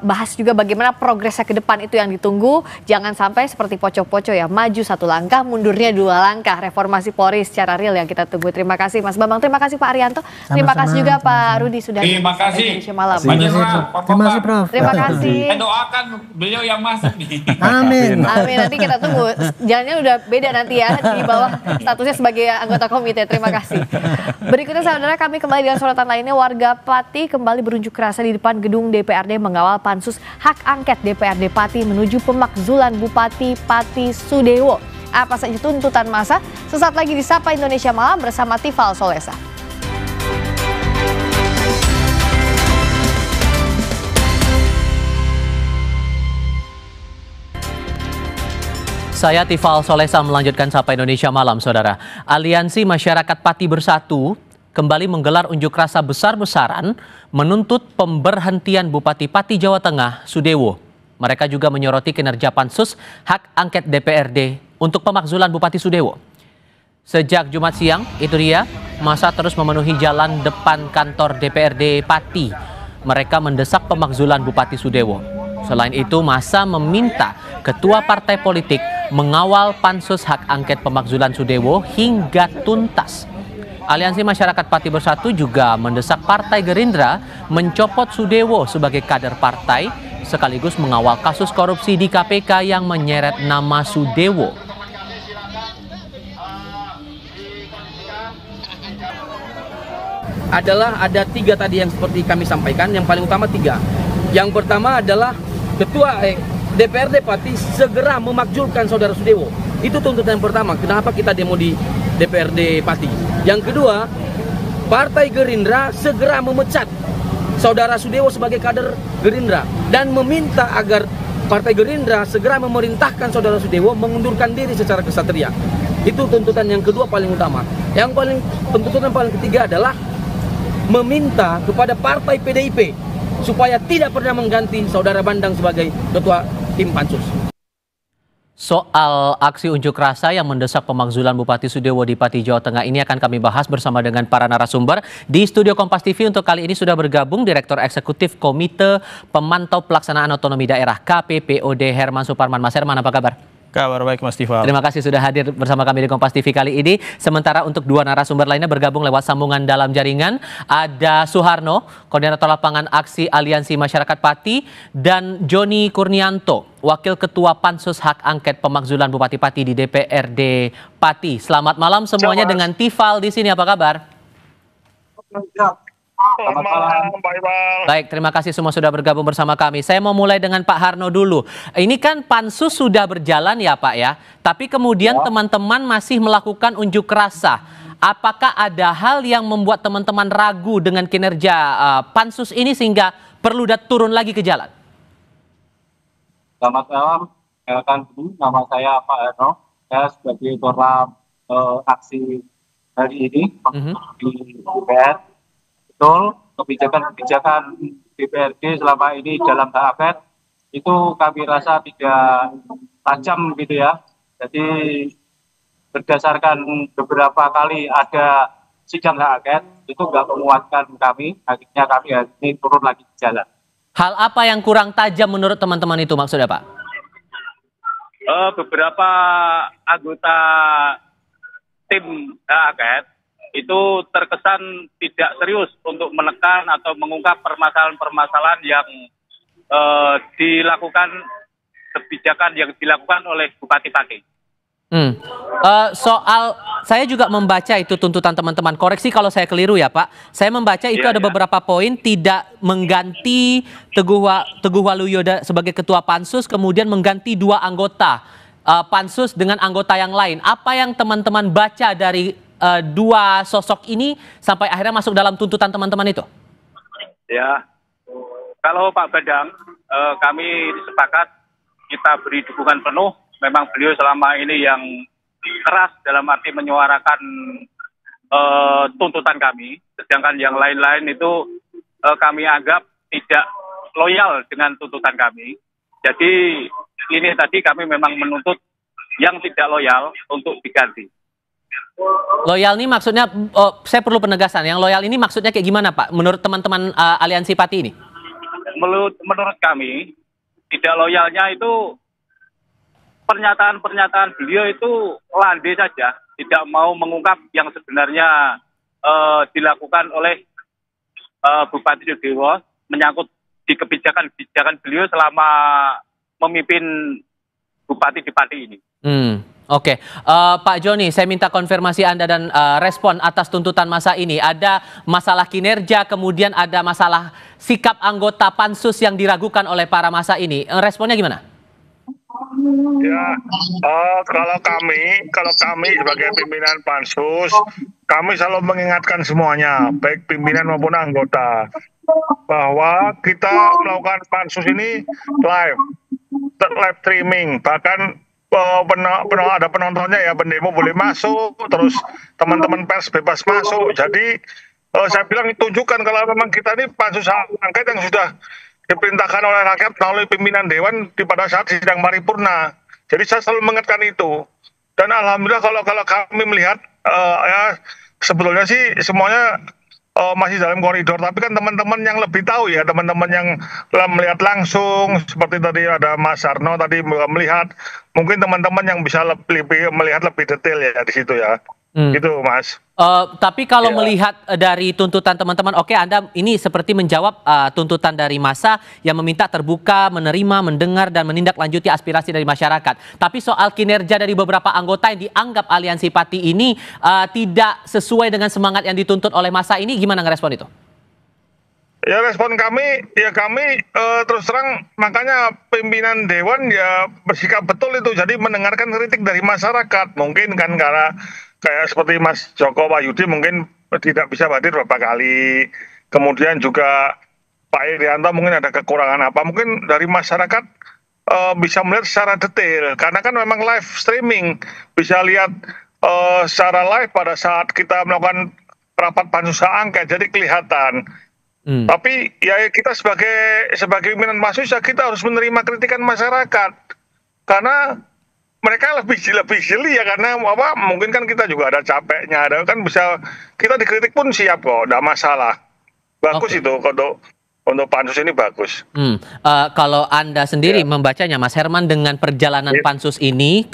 bahas juga bagaimana progresnya ke depan itu yang ditunggu. Jangan sampai seperti poco-poco ya, maju 1 langkah, mundurnya 2 langkah. Reformasi Polri secara real yang kita tunggu. Terima kasih Mas Bambang, terima kasih Pak Arianto, terima kasih juga Pak Rudi sudah terima kasih. Malam. Terima kasih Prof. Terima kasih. Saya doakan beliau yang masuk nih. Amin. Amin. Nanti kita tunggu. Jalannya udah beda nanti ya, di bawah statusnya sebagai anggota komite. Terima kasih. Berikutnya saudara, kami kembali dengan sorotan lainnya. Warga Pati kembali berunjuk rasa di depan gedung DPRD mengawal pansus hak angket DPRD Pati menuju pemakzulan Bupati Pati Sudewo. Apa saja tuntutan massa? Sesaat lagi di Sapa Indonesia Malam bersama Tifal Solesa. Saya Tifal Solesa melanjutkan Sapa Indonesia Malam, saudara. Aliansi Masyarakat Pati Bersatu kembali menggelar unjuk rasa besar-besaran menuntut pemberhentian Bupati Pati Jawa Tengah, Sudewo. Mereka juga menyoroti kinerja pansus hak angket DPRD untuk pemakzulan Bupati Sudewo. Sejak Jumat siang, itu dia, massa terus memenuhi jalan depan kantor DPRD Pati. Mereka mendesak pemakzulan Bupati Sudewo. Selain itu, massa meminta ketua partai politik mengawal pansus hak angket pemakzulan Sudewo hingga tuntas. Aliansi Masyarakat Pati Bersatu juga mendesak Partai Gerindra mencopot Sudewo sebagai kader partai, sekaligus mengawal kasus korupsi di KPK yang menyeret nama Sudewo. Ada 3 tadi yang seperti kami sampaikan, yang paling utama 3. Yang pertama adalah Ketua DPRD Pati segera memakzulkan Saudara Sudewo. Itu tuntutan yang pertama, kenapa kita demo di DPRD Pati. Yang kedua, Partai Gerindra segera memecat Saudara Sudewo sebagai kader Gerindra dan meminta agar Partai Gerindra segera memerintahkan Saudara Sudewo mengundurkan diri secara kesatria. Itu tuntutan yang kedua paling utama. Tuntutan paling ketiga adalah meminta kepada Partai PDIP supaya tidak pernah mengganti Saudara Bandang sebagai ketua tim pansus. Soal aksi unjuk rasa yang mendesak pemakzulan Bupati Sudewo di Pati Jawa Tengah ini akan kami bahas bersama dengan para narasumber. Di studio Kompas TV untuk kali ini sudah bergabung Direktur Eksekutif Komite Pemantau Pelaksanaan Otonomi Daerah KPPOD Herman Suparman. Mas Herman, apa kabar? Kabar baik Mas Tifal. Terima kasih sudah hadir bersama kami di Kompas TV kali ini. Sementara untuk 2 narasumber lainnya bergabung lewat sambungan dalam jaringan. Ada Suharno, Koordinator Lapangan Aksi Aliansi Masyarakat Pati, dan Joni Kurnianto, Wakil Ketua Pansus Hak Angket Pemakzulan Bupati Pati di DPRD Pati. Selamat malam semuanya dengan Tifal di sini. Apa kabar? Selamat malam, Pak Iqbal. Baik, terima kasih semua sudah bergabung bersama kami. Saya mau mulai dengan Pak Harno dulu. Ini kan pansus sudah berjalan ya Pak ya, tapi kemudian teman-teman masih melakukan unjuk rasa. Apakah ada hal yang membuat teman-teman ragu dengan kinerja pansus ini sehingga perlu turun lagi ke jalan? Selamat malam, nama saya Pak Harno. Saya sebagai koram aksi hari ini di DPR. betul kebijakan-kebijakan DPRD selama ini dalam hak angket itu kami rasa tidak tajam gitu ya. Jadi berdasarkan beberapa kali ada sidang hak angket itu nggak menguatkan kami, akhirnya kami hari ini turun lagi di jalan. Hal apa yang kurang tajam menurut teman-teman itu maksudnya Pak? Beberapa anggota tim hak angket itu terkesan tidak serius untuk menekan atau mengungkap permasalahan-permasalahan yang dilakukan, kebijakan yang dilakukan oleh Bupati Pati. Soal saya juga membaca itu tuntutan teman-teman, koreksi kalau saya keliru ya Pak. Saya membaca itu ada beberapa poin tidak mengganti Teguh Waluyo sebagai ketua pansus, kemudian mengganti 2 anggota pansus dengan anggota yang lain. Apa yang teman-teman baca dari 2 sosok ini sampai akhirnya masuk dalam tuntutan teman-teman itu? Ya, kalau Pak Badang, kami sepakat kita beri dukungan penuh. Memang beliau selama ini yang keras dalam arti menyuarakan tuntutan kami, sedangkan yang lain-lain itu kami anggap tidak loyal dengan tuntutan kami. Jadi ini tadi kami memang menuntut yang tidak loyal untuk diganti. Loyal ini maksudnya, saya perlu penegasan, yang loyal ini maksudnya kayak gimana Pak, menurut teman-teman Aliansi Pati ini? Menurut kami, tidak loyalnya itu pernyataan-pernyataan beliau itu landai saja, tidak mau mengungkap yang sebenarnya dilakukan oleh Bupati Sudewo menyangkut di kebijakan-kebijakan beliau selama memimpin Bupati di Pati ini. Oke. Pak Joni, saya minta konfirmasi Anda dan respon atas tuntutan massa ini. Ada masalah kinerja, kemudian ada masalah sikap anggota pansus yang diragukan oleh para massa ini. Responnya gimana? Ya, kalau kami sebagai pimpinan pansus, kami selalu mengingatkan semuanya, baik pimpinan maupun anggota, bahwa kita melakukan pansus ini live streaming, bahkan ada penontonnya ya, pendemo boleh masuk, terus teman-teman pers bebas masuk. Jadi saya bilang tunjukkan kalau memang kita ini pansus angket yang sudah diperintahkan oleh rakyat melalui pimpinan dewan pada saat sidang paripurna. Jadi saya selalu mengingatkan itu. Dan alhamdulillah kalau kami melihat ya sebetulnya sih semuanya masih dalam koridor. Tapi kan teman-teman yang lebih tahu ya, teman-teman yang melihat langsung seperti tadi ada Mas Sarno tadi melihat, mungkin teman-teman yang bisa melihat lebih detail ya di situ ya. Gitu Mas. Tapi kalau melihat dari tuntutan teman-teman, oke, Anda ini seperti menjawab tuntutan dari massa yang meminta terbuka, menerima, mendengar, dan menindaklanjuti aspirasi dari masyarakat. Tapi soal kinerja dari beberapa anggota yang dianggap Aliansi Pati ini tidak sesuai dengan semangat yang dituntut oleh massa ini, gimana ngerespon itu? Ya respon kami, terus terang makanya pimpinan dewan ya bersikap betul itu, jadi mendengarkan kritik dari masyarakat. Mungkin kan karena kayak seperti Mas Joko Wahyudi mungkin tidak bisa hadir beberapa kali. Kemudian juga Pak Irianto mungkin ada kekurangan apa. Mungkin dari masyarakat bisa melihat secara detail. Karena kan memang live streaming. Bisa lihat secara live pada saat kita melakukan rapat pansus hak angket. Jadi kelihatan. Tapi ya kita sebagai pimpinan pansus ya kita harus menerima kritikan masyarakat. Karena mereka lebih jeli ya, karena apa, mungkin kan kita juga ada capeknya, ada kan bisa kita dikritik pun siap kok, tidak masalah. Bagus itu untuk pansus ini bagus. Kalau Anda sendiri membacanya Mas Herman dengan perjalanan pansus ini,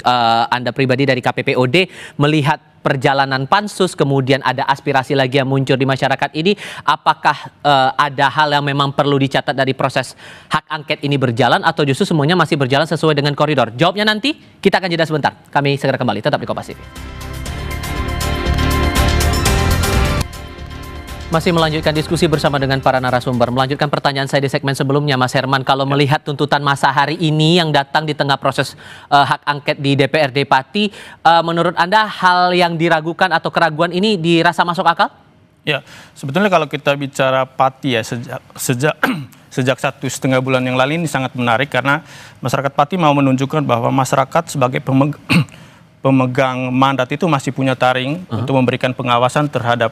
Anda pribadi dari KPPOD melihat perjalanan pansus, kemudian ada aspirasi lagi yang muncul di masyarakat ini, apakah ada hal yang memang perlu dicatat dari proses hak angket ini berjalan, atau justru semuanya masih berjalan sesuai dengan koridor? Jawabnya nanti, kita akan jeda sebentar. Kami segera kembali, tetap di Kompas TV. Masih melanjutkan diskusi bersama dengan para narasumber. Melanjutkan pertanyaan saya di segmen sebelumnya, Mas Herman. Kalau melihat tuntutan massa hari ini yang datang di tengah proses hak angket di DPRD Pati, menurut Anda hal yang diragukan atau keraguan ini dirasa masuk akal? Ya, sebetulnya kalau kita bicara Pati ya, sejak 1,5 bulan yang lalu ini sangat menarik, karena masyarakat Pati mau menunjukkan bahwa masyarakat sebagai pemegang mandat itu masih punya taring untuk memberikan pengawasan terhadap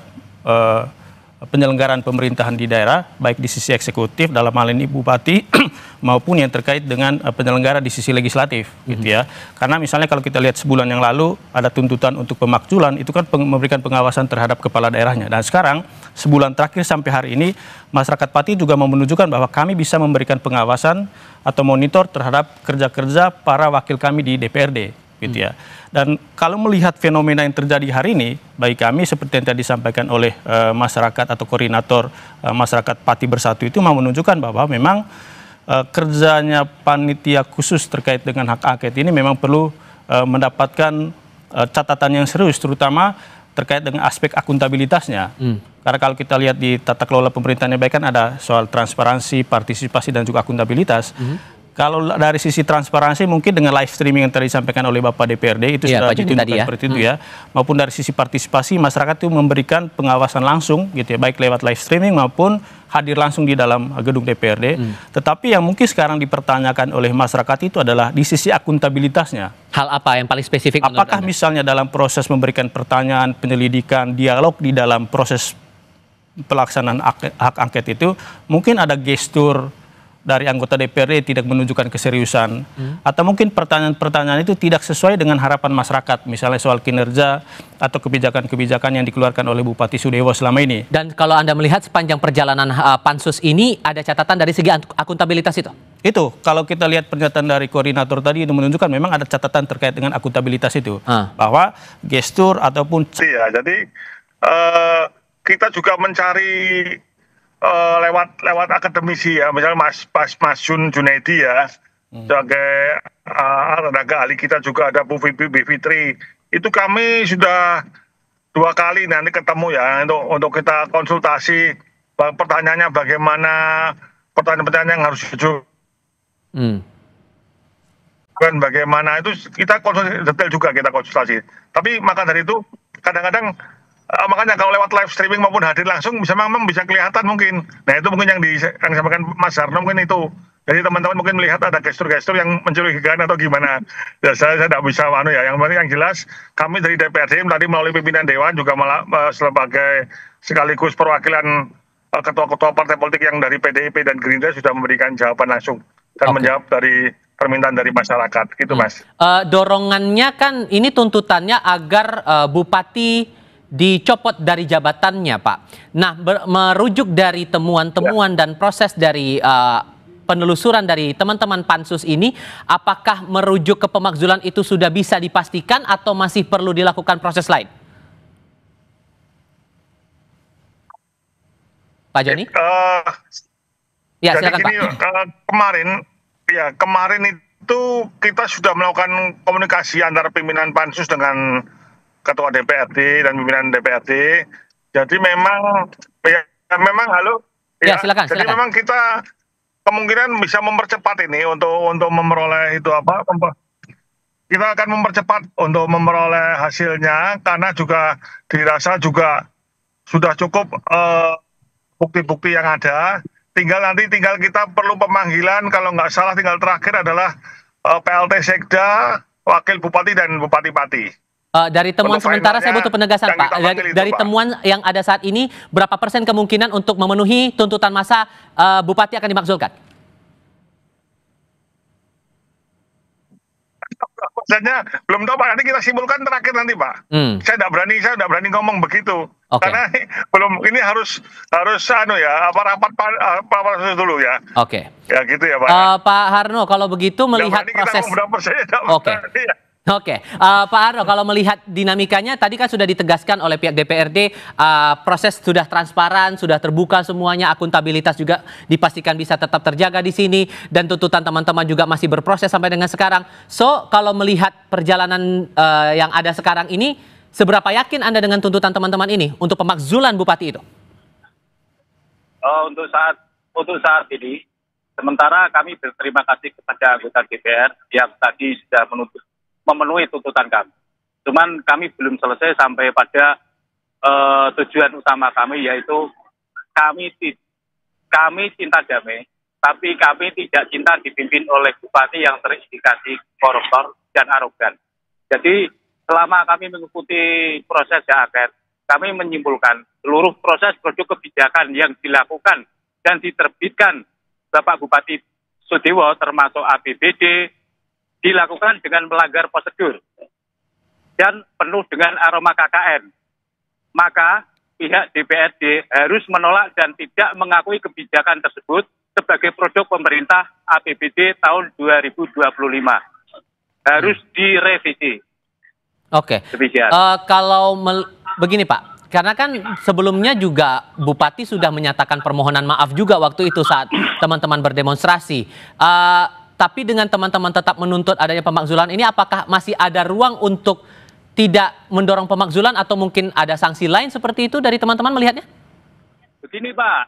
penyelenggaraan pemerintahan di daerah, baik di sisi eksekutif dalam hal ini bupati maupun yang terkait dengan penyelenggara di sisi legislatif, gitu ya. Karena misalnya kalau kita lihat sebulan yang lalu ada tuntutan untuk pemakzulan, itu kan memberikan pengawasan terhadap kepala daerahnya. Dan sekarang sebulan terakhir sampai hari ini masyarakat Pati juga mau menunjukkan bahwa kami bisa memberikan pengawasan atau monitor terhadap kerja-kerja para wakil kami di DPRD, gitu ya. Dan kalau melihat fenomena yang terjadi hari ini, bagi kami seperti yang tadi disampaikan oleh masyarakat atau koordinator masyarakat Pati Bersatu itu mau menunjukkan bahwa memang kerjanya panitia khusus terkait dengan hak angket ini memang perlu mendapatkan catatan yang serius, terutama terkait dengan aspek akuntabilitasnya. Karena kalau kita lihat di tata kelola pemerintahan yang baik kan ada soal transparansi, partisipasi, dan juga akuntabilitas. Kalau dari sisi transparansi mungkin dengan live streaming yang tadi disampaikan oleh Bapak DPRD itu sudah ditunjukkan seperti itu ya. Maupun dari sisi partisipasi masyarakat itu memberikan pengawasan langsung gitu ya, baik lewat live streaming maupun hadir langsung di dalam gedung DPRD. Tetapi yang mungkin sekarang dipertanyakan oleh masyarakat itu adalah di sisi akuntabilitasnya. Hal apa yang paling spesifik? Apakah misalnya dalam proses memberikan pertanyaan, penyelidikan, dialog di dalam proses pelaksanaan hak angket itu mungkin ada gestur dari anggota DPRD tidak menunjukkan keseriusan, atau mungkin pertanyaan-pertanyaan itu tidak sesuai dengan harapan masyarakat, misalnya soal kinerja atau kebijakan-kebijakan yang dikeluarkan oleh Bupati Sudewo selama ini. Dan kalau Anda melihat sepanjang perjalanan pansus ini, ada catatan dari segi akuntabilitas itu? Itu, kalau kita lihat pernyataan dari koordinator tadi itu menunjukkan memang ada catatan terkait dengan akuntabilitas itu, bahwa gestur ataupun... Iya, jadi kita juga mencari lewat akademisi ya, misalnya Mas Jun Junaidi ya, sebagai tenaga ahli kita juga ada Bu Fitri. Itu kami sudah 2 kali nanti ketemu ya untuk kita konsultasi pertanyaannya bagaimana, pertanyaan-pertanyaan yang harus dijawab. Dan bagaimana itu kita konsultasi detail juga kita konsultasi. Tapi maka dari itu kadang-kadang makanya kalau lewat live streaming maupun hadir langsung memang bisa kelihatan mungkin. Nah itu mungkin yang disampaikan Mas Harno mungkin itu. Jadi teman-teman mungkin melihat ada gestur-gestur yang mencurigakan atau gimana. Ya saya tidak bisa ya. Yang jelas kami dari DPRD tadi melalui pimpinan Dewan juga malah sebagai sekaligus perwakilan ketua-ketua partai politik yang dari PDIP dan Gerindra sudah memberikan jawaban langsung dan menjawab dari permintaan dari masyarakat. Gitu Mas. Dorongannya kan ini tuntutannya agar Bupati dicopot dari jabatannya, Pak. Nah, merujuk dari temuan-temuan dan proses dari penelusuran dari teman-teman pansus ini, apakah merujuk ke pemakzulan itu sudah bisa dipastikan atau masih perlu dilakukan proses lain? Pak Joni? Ya, silakan Pak. Kemarin itu kita sudah melakukan komunikasi antara pimpinan pansus dengan Ketua DPRD dan pimpinan DPRD. Jadi memang halo. Ya, silakan. Jadi memang kita kemungkinan bisa mempercepat ini untuk memperoleh itu apa? Kita akan mempercepat untuk memperoleh hasilnya karena juga dirasa juga sudah cukup bukti-bukti yang ada. Tinggal kita perlu pemanggilan, kalau nggak salah tinggal terakhir adalah PLT Sekda, Wakil Bupati dan Bupati Pati. Dari temuan sementara saya butuh penegasan Pak. Dari temuan yang ada saat ini, berapa persen kemungkinan untuk memenuhi tuntutan massa Bupati akan dimakzulkan? Persennya belum tahu Pak, nanti kita simpulkan terakhir nanti Pak. Saya tidak berani ngomong begitu. Karena belum, ini harus rapat dulu ya. Ya gitu ya Pak. Pak Harno, kalau begitu melihat proses. Pak Harno, kalau melihat dinamikanya tadi kan sudah ditegaskan oleh pihak DPRD, proses sudah transparan, sudah terbuka semuanya, akuntabilitas juga dipastikan bisa tetap terjaga di sini, dan tuntutan teman-teman juga masih berproses sampai dengan sekarang. So, kalau melihat perjalanan yang ada sekarang ini, seberapa yakin Anda dengan tuntutan teman-teman ini untuk pemakzulan Bupati itu? Untuk saat ini, sementara kami berterima kasih kepada anggota DPR yang tadi sudah memenuhi tuntutan kami. Cuman kami belum selesai sampai pada tujuan utama kami, yaitu kami cinta damai, tapi kami tidak cinta dipimpin oleh bupati yang terindikasi koruptor dan arogan. Jadi selama kami mengikuti proses hak angket, kami menyimpulkan seluruh proses produk kebijakan yang dilakukan dan diterbitkan Bapak Bupati Sudewo termasuk APBD dilakukan dengan melanggar prosedur dan penuh dengan aroma KKN. Maka pihak DPRD harus menolak dan tidak mengakui kebijakan tersebut sebagai produk pemerintah APBD tahun 2025. Harus direvisi. Oke. Kalau begini Pak, karena kan sebelumnya juga Bupati sudah menyatakan permohonan maaf juga waktu itu saat teman-teman berdemonstrasi. Tapi dengan teman-teman tetap menuntut adanya pemakzulan ini, apakah masih ada ruang untuk tidak mendorong pemakzulan atau mungkin ada sanksi lain seperti itu dari teman-teman melihatnya? Begini Pak,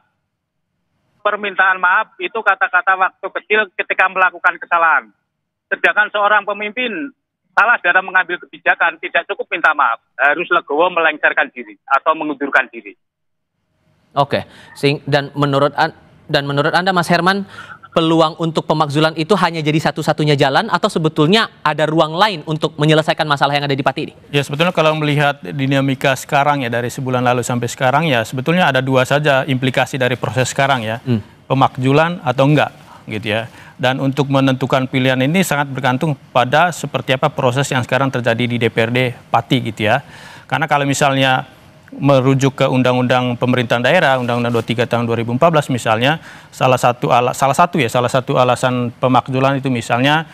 permintaan maaf itu kata-kata waktu kecil ketika melakukan kesalahan. Sedangkan seorang pemimpin salah dalam mengambil kebijakan tidak cukup minta maaf, harus legowo melengsarkan diri atau mengundurkan diri. Oke, dan menurut Anda Mas Herman, peluang untuk pemakzulan itu hanya jadi satu-satunya jalan atau sebetulnya ada ruang lain untuk menyelesaikan masalah yang ada di Pati ini? Ya sebetulnya kalau melihat dinamika sekarang ya dari sebulan lalu sampai sekarang ya sebetulnya ada dua saja implikasi dari proses sekarang ya, pemakzulan atau enggak gitu ya. Dan untuk menentukan pilihan ini sangat bergantung pada seperti apa proses yang sekarang terjadi di DPRD Pati gitu ya. Karena kalau misalnya merujuk ke Undang-Undang Pemerintahan Daerah, Undang-Undang 23 tahun 2014 misalnya, salah satu alasan pemakzulan itu misalnya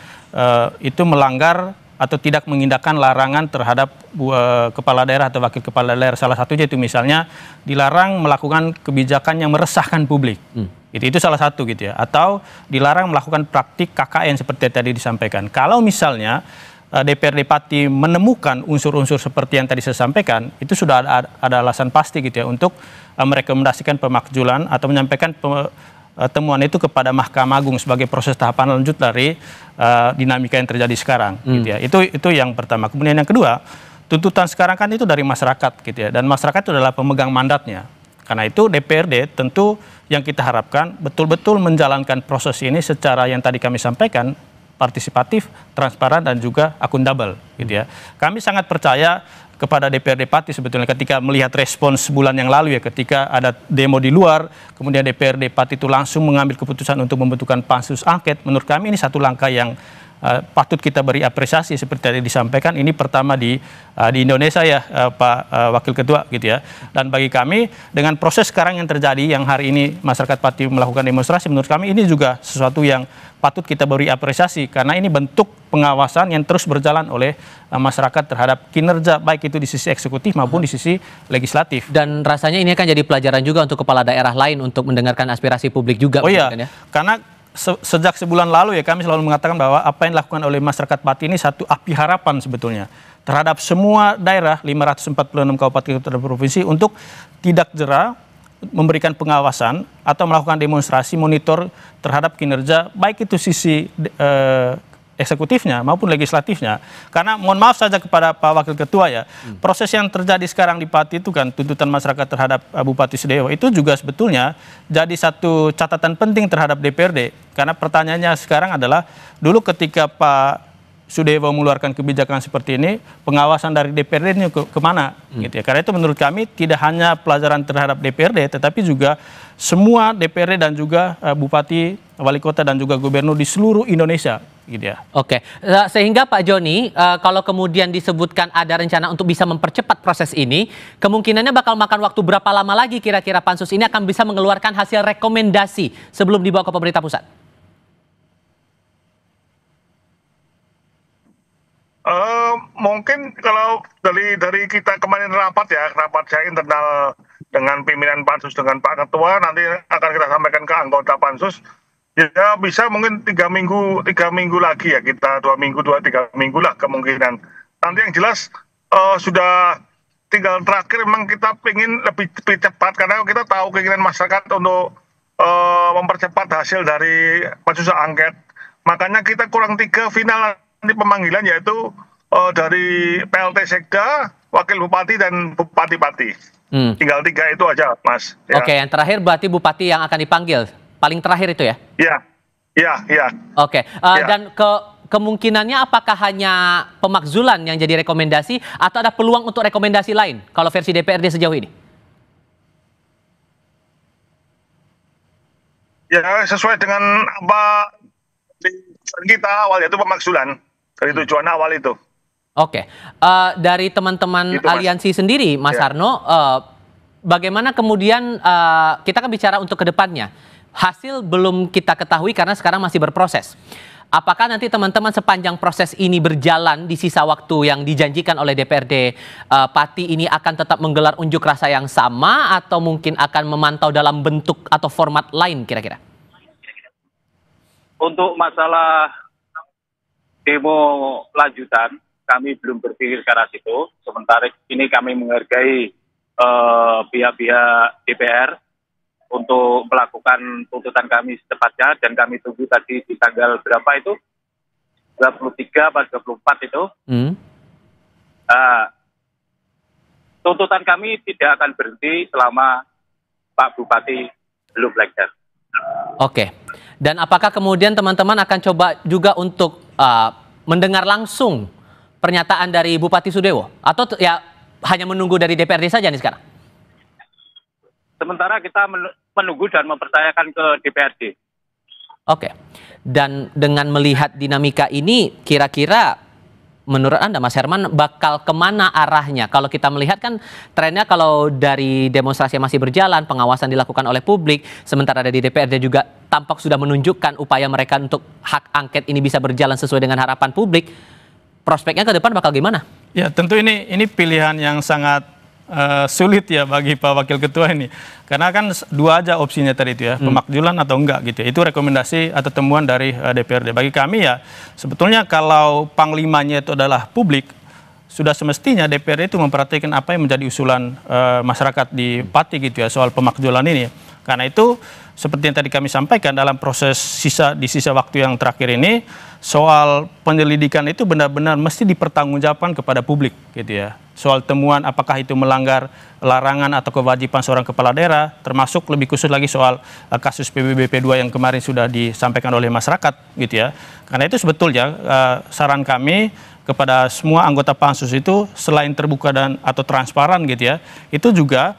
itu melanggar atau tidak mengindahkan larangan terhadap kepala daerah atau wakil kepala daerah. Salah satunya itu misalnya dilarang melakukan kebijakan yang meresahkan publik. Itu salah satu gitu ya. Atau dilarang melakukan praktik KKN seperti tadi disampaikan. Kalau misalnya DPRD Pati menemukan unsur-unsur seperti yang tadi saya sampaikan, itu sudah ada alasan pasti gitu ya untuk merekomendasikan pemakzulan atau menyampaikan temuan itu kepada Mahkamah Agung sebagai proses tahapan lanjut dari dinamika yang terjadi sekarang gitu ya. Itu yang pertama. Kemudian yang kedua, tuntutan sekarang kan itu dari masyarakat gitu ya, dan masyarakat itu adalah pemegang mandatnya. Karena itu DPRD tentu yang kita harapkan betul-betul menjalankan proses ini secara yang tadi kami sampaikan, partisipatif, transparan, dan juga akuntabel gitu ya. Kami sangat percaya kepada DPRD Pati sebetulnya ketika melihat respons bulan yang lalu ya, ketika ada demo di luar, kemudian DPRD Pati itu langsung mengambil keputusan untuk membentukkan pansus angket. Menurut kami ini satu langkah yang patut kita beri apresiasi seperti tadi disampaikan. Ini pertama di Indonesia ya Pak Wakil Ketua gitu ya. Dan bagi kami dengan proses sekarang yang terjadi yang hari ini masyarakat Pati melakukan demonstrasi, menurut kami ini juga sesuatu yang patut kita beri apresiasi karena ini bentuk pengawasan yang terus berjalan oleh masyarakat terhadap kinerja baik itu di sisi eksekutif maupun di sisi legislatif. Dan rasanya ini akan jadi pelajaran juga untuk kepala daerah lain untuk mendengarkan aspirasi publik juga. Oh iya, ya? Karena sejak sebulan lalu ya kami selalu mengatakan bahwa apa yang dilakukan oleh masyarakat Pati ini satu api harapan sebetulnya terhadap semua daerah 546 kabupaten kota dan provinsi untuk tidak jera memberikan pengawasan atau melakukan demonstrasi monitor terhadap kinerja baik itu sisi eksekutifnya maupun legislatifnya. Karena mohon maaf saja kepada Pak Wakil Ketua ya, proses yang terjadi sekarang di Pati itu kan tuntutan masyarakat terhadap Bupati Sudewo itu juga sebetulnya jadi satu catatan penting terhadap DPRD. Karena pertanyaannya sekarang adalah dulu ketika Pak Sudewo mengeluarkan kebijakan seperti ini, pengawasan dari DPRD ini kemana? Gitu ya. Karena itu menurut kami tidak hanya pelajaran terhadap DPRD, tetapi juga semua DPRD dan juga Bupati, Wali Kota dan juga Gubernur di seluruh Indonesia. Gitu ya. Oke, sehingga Pak Joni, kalau kemudian disebutkan ada rencana untuk bisa mempercepat proses ini, kemungkinannya bakal makan waktu berapa lama lagi kira-kira pansus ini akan bisa mengeluarkan hasil rekomendasi sebelum dibawa ke pemerintah pusat? Mungkin kalau dari kita kemarin rapat saya internal dengan pimpinan pansus dengan Pak Ketua, nanti akan kita sampaikan ke anggota pansus. Ya bisa mungkin 3 minggu lagi ya, kita 2 minggu 3 minggu lah kemungkinan. Nanti yang jelas sudah tinggal terakhir memang kita ingin lebih cepat karena kita tahu keinginan masyarakat untuk mempercepat hasil dari pansus angket. Makanya kita kurang 3 final nanti pemanggilan yaitu dari PLT Sekda, Wakil Bupati dan Bupati Pati. Tinggal 3 itu aja, Mas. Ya. Oke, yang terakhir berarti Bupati yang akan dipanggil. Paling terakhir itu ya? Iya. Oke, dan kemungkinannya apakah hanya pemakzulan yang jadi rekomendasi atau ada peluang untuk rekomendasi lain kalau versi DPRD sejauh ini? Ya, sesuai dengan apa kita awal, yaitu pemakzulan dari tujuan awal itu. Oke, dari teman-teman Gitu, Mas. aliansi sendiri, Mas Ya. Harno, bagaimana kemudian kita kan bicara untuk kedepannya, hasil belum kita ketahui karena sekarang masih berproses. Apakah nanti teman-teman sepanjang proses ini berjalan di sisa waktu yang dijanjikan oleh DPRD Pati ini akan tetap menggelar unjuk rasa yang sama atau mungkin akan memantau dalam bentuk atau format lain kira-kira? Untuk masalah demo lanjutan, kami belum berpikir ke arah situ. Sementara ini kami menghargai pihak-pihak DPR untuk melakukan tuntutan kami secepatnya, dan kami tunggu tadi di tanggal berapa itu? 23 atau 24 itu. Tuntutan kami tidak akan berhenti selama Pak Bupati belum lengser. Oke, dan apakah kemudian teman-teman akan coba juga untuk mendengar langsung pernyataan dari Bupati Sudewo? Atau ya hanya menunggu dari DPRD saja nih sekarang? Sementara kita menunggu dan mempercayakan ke DPRD. Oke, dan dengan melihat dinamika ini, kira-kira menurut Anda, Mas Herman, bakal kemana arahnya? Kalau kita melihat kan trennya kalau dari demonstrasi yang masih berjalan, pengawasan dilakukan oleh publik, sementara dari DPRD juga tampak sudah menunjukkan upaya mereka untuk hak angket ini bisa berjalan sesuai dengan harapan publik. Prospeknya ke depan bakal gimana? Ya, tentu ini pilihan yang sangat sulit ya bagi Pak Wakil Ketua ini, karena kan dua aja opsinya tadi itu ya, pemakzulan atau enggak gitu. Itu rekomendasi atau temuan dari DPRD. Bagi kami ya sebetulnya kalau panglimanya itu adalah publik, sudah semestinya DPRD itu memperhatikan apa yang menjadi usulan masyarakat di Pati gitu ya soal pemakzulan ini. Karena itu seperti yang tadi kami sampaikan dalam proses di sisa waktu yang terakhir ini, soal penyelidikan itu benar-benar mesti dipertanggungjawabkan kepada publik gitu ya. Soal temuan apakah itu melanggar larangan atau kewajiban seorang kepala daerah, termasuk lebih khusus lagi soal kasus PBBP 2 yang kemarin sudah disampaikan oleh masyarakat gitu ya. Karena itu sebetulnya saran kami kepada semua anggota pansus itu selain terbuka dan atau transparan gitu ya, itu juga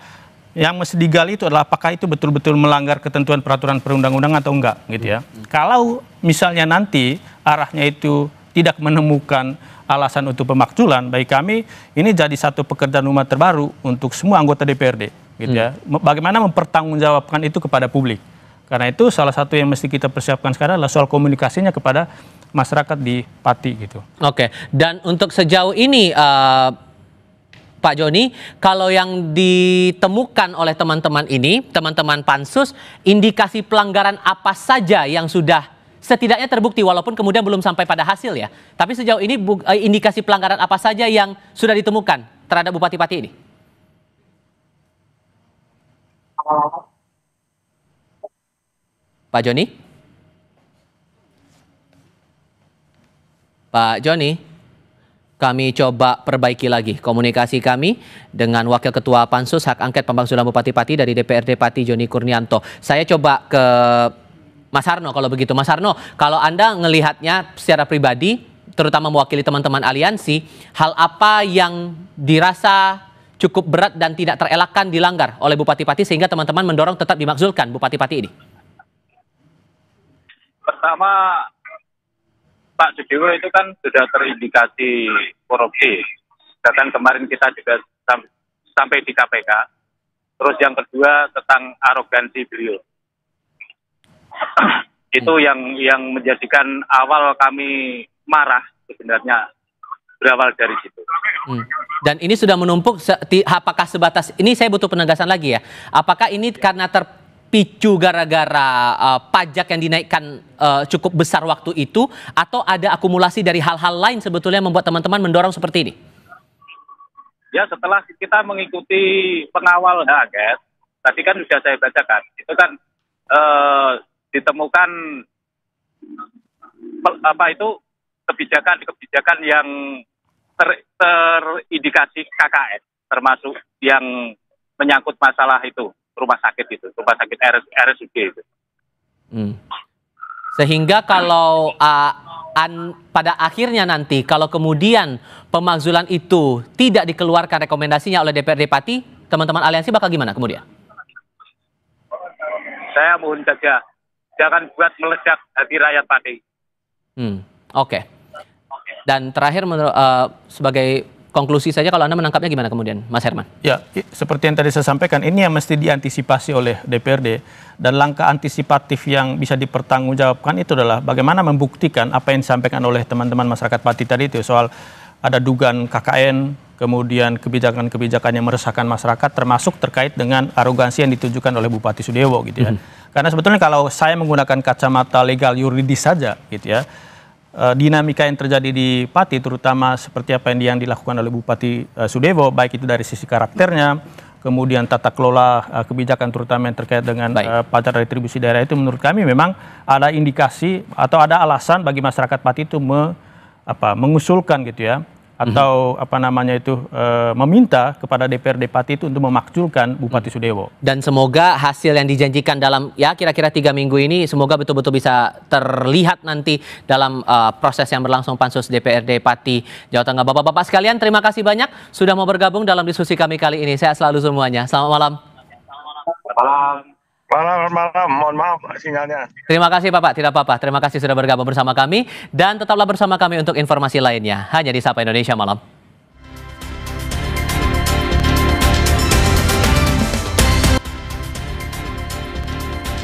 yang mesti digali itu adalah apakah itu betul-betul melanggar ketentuan peraturan perundang-undangan atau enggak gitu ya. Kalau misalnya nanti arahnya itu tidak menemukan alasan untuk pemakzulan, bagi kami ini jadi satu pekerjaan rumah terbaru untuk semua anggota DPRD gitu ya. Bagaimana mempertanggungjawabkan itu kepada publik. Karena itu salah satu yang mesti kita persiapkan sekarang adalah soal komunikasinya kepada masyarakat di Pati gitu. Oke, dan untuk sejauh ini Pak Joni, kalau yang ditemukan oleh teman-teman ini, teman-teman pansus, indikasi pelanggaran apa saja yang sudah setidaknya terbukti walaupun kemudian belum sampai pada hasil ya. Tapi sejauh ini indikasi pelanggaran apa saja yang sudah ditemukan terhadap Bupati Pati ini? Pak Joni? Pak Joni? Kami coba perbaiki lagi komunikasi kami dengan Wakil Ketua Pansus Hak Angket Pemakzulan Bupati Pati dari DPRD Pati, Joni Kurnianto. Saya coba ke Mas Harno kalau begitu. Mas Harno, kalau Anda melihatnya secara pribadi, terutama mewakili teman-teman aliansi, hal apa yang dirasa cukup berat dan tidak terelakkan dilanggar oleh Bupati Pati sehingga teman-teman mendorong tetap dimakzulkan Bupati Pati ini? Pertama, Pak Sudewo itu kan sudah terindikasi korupsi. Bahkan kemarin kita juga sampai di KPK. Terus yang kedua tentang arogansi beliau. Itu yang menjadikan awal kami marah sebenarnya berawal dari situ. Dan ini sudah menumpuk, apakah sebatas, ini saya butuh penegasan lagi ya. Apakah ini karena terpicu gara-gara pajak yang dinaikkan cukup besar waktu itu, atau ada akumulasi dari hal-hal lain sebetulnya membuat teman-teman mendorong seperti ini? Ya, setelah kita mengikuti pengawal hak angket, tadi kan sudah saya bacakan, itu kan ditemukan kebijakan yang terindikasi KKN, termasuk yang menyangkut masalah itu rumah sakit RSUD itu. Sehingga kalau pada akhirnya nanti kalau kemudian pemakzulan itu tidak dikeluarkan rekomendasinya oleh DPRD Pati, teman-teman aliansi bakal gimana kemudian? Saya mohon saja, jangan buat meledak hati rakyat Pati. Oke. Dan terakhir sebagai konklusi saja, kalau Anda menangkapnya gimana kemudian, Mas Herman? Ya, seperti yang tadi saya sampaikan, ini yang mesti diantisipasi oleh DPRD. Dan langkah antisipatif yang bisa dipertanggungjawabkan itu adalah bagaimana membuktikan apa yang disampaikan oleh teman-teman masyarakat Pati tadi itu, soal ada dugaan KKN, kemudian kebijakan-kebijakan yang meresahkan masyarakat, termasuk terkait dengan arogansi yang ditunjukkan oleh Bupati Sudewo gitu ya. Karena sebetulnya kalau saya menggunakan kacamata legal yuridis saja gitu ya, dinamika yang terjadi di Pati, terutama seperti apa yang dilakukan oleh Bupati Sudewo, baik itu dari sisi karakternya, kemudian tata kelola kebijakan terutama yang terkait dengan pajak retribusi daerah, itu menurut kami memang ada indikasi atau ada alasan bagi masyarakat Pati itu mengusulkan gitu ya, atau meminta kepada DPRD Pati itu untuk memakzulkan Bupati Sudewo. Dan semoga hasil yang dijanjikan dalam ya kira-kira 3 minggu ini semoga betul-betul bisa terlihat nanti dalam proses yang berlangsung Pansus DPRD Pati Jawa Tengah. Bapak-bapak sekalian, terima kasih banyak sudah mau bergabung dalam diskusi kami kali ini. Sehat selalu semuanya. Selamat malam. Malam, mohon maaf sinyalnya. Terima kasih Bapak, tidak apa-apa. Terima kasih sudah bergabung bersama kami. Dan tetaplah bersama kami untuk informasi lainnya. Hanya di Sapa Indonesia Malam.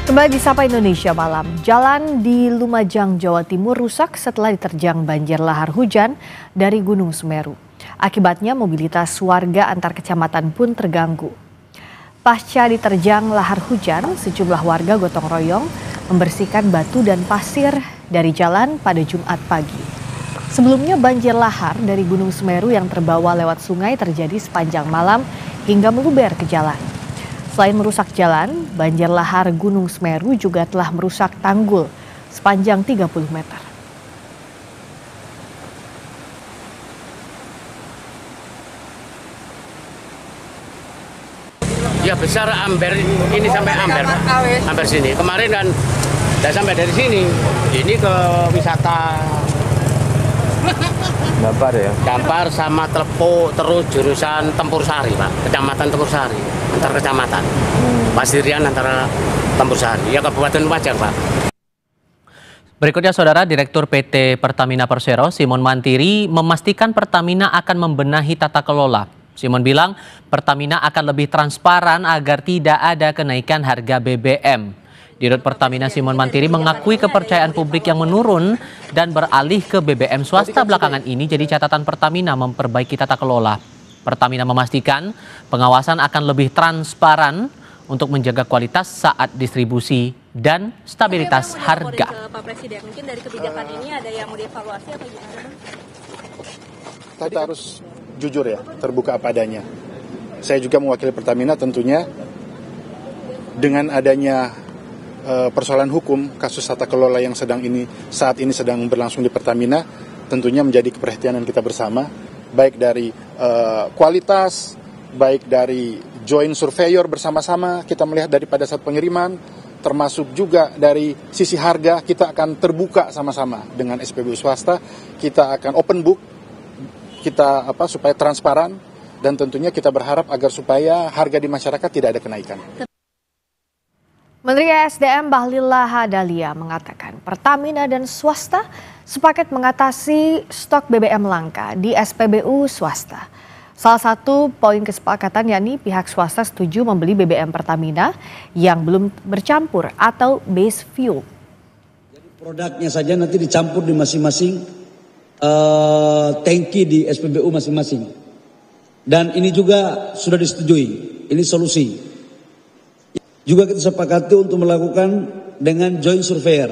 Kembali di Sapa Indonesia Malam. Jalan di Lumajang, Jawa Timur rusak setelah diterjang banjir lahar hujan dari Gunung Semeru. Akibatnya mobilitas warga antar kecamatan pun terganggu. Pasca diterjang lahar hujan, sejumlah warga gotong royong membersihkan batu dan pasir dari jalan pada Jumat pagi. Sebelumnya banjir lahar dari Gunung Semeru yang terbawa lewat sungai terjadi sepanjang malam hingga meluber ke jalan. Selain merusak jalan, banjir lahar Gunung Semeru juga telah merusak tanggul sepanjang 30 meter. Ya besar amber ini sampai amber, Pak. Amber sini. Kemarin kan tidak sampai dari sini. Ini ke wisata Dampar ya? Dampar sama Telepo, terus jurusan Tempur Sari, Pak. Kecamatan Tempur Sari, antar kecamatan. Pasirian antara Tempur Sari, ya Kabupaten Lumajang, Pak. Berikutnya Saudara, Direktur PT Pertamina Persero, Simon Mantiri, memastikan Pertamina akan membenahi tata kelola. Simon bilang Pertamina akan lebih transparan agar tidak ada kenaikan harga BBM. Dirut Pertamina Simon Mantiri mengakui kepercayaan publik yang menurun dan beralih ke BBM swasta belakangan ini jadi catatan Pertamina memperbaiki tata kelola. Pertamina memastikan pengawasan akan lebih transparan untuk menjaga kualitas saat distribusi dan stabilitas harga. Pak Presiden, mungkin dari kebijakan ini ada yang mau dievaluasi atau gimana? Kita harus jujur ya, terbuka apa adanya. Saya juga mewakili Pertamina tentunya dengan adanya persoalan hukum kasus tata kelola yang saat ini sedang berlangsung di Pertamina, tentunya menjadi keperhatian kita bersama, baik dari kualitas, baik dari joint surveyor bersama-sama kita melihat daripada saat pengiriman, termasuk juga dari sisi harga kita akan terbuka sama-sama dengan SPBU swasta, kita akan open book, kita supaya transparan, dan tentunya kita berharap agar supaya harga di masyarakat tidak ada kenaikan. Menteri ESDM Bahlil Lahadalia mengatakan Pertamina dan swasta sepakat mengatasi stok BBM langka di SPBU swasta. Salah satu poin kesepakatan yakni pihak swasta setuju membeli BBM Pertamina yang belum bercampur atau base fuel. Jadi produknya saja nanti dicampur di masing-masing tangki di SPBU masing-masing. Dan ini juga sudah disetujui, ini solusi. Juga kita sepakati untuk melakukan dengan joint surveyor.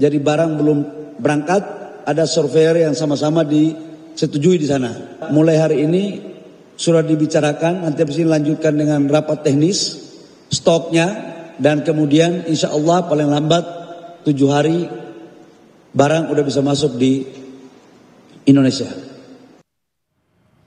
Jadi barang belum berangkat, ada surveyor yang sama-sama disetujui di sana. Mulai hari ini sudah dibicarakan, nanti habis ini lanjutkan dengan rapat teknis, stoknya, dan kemudian insya Allah paling lambat 7 hari barang udah bisa masuk di Indonesia.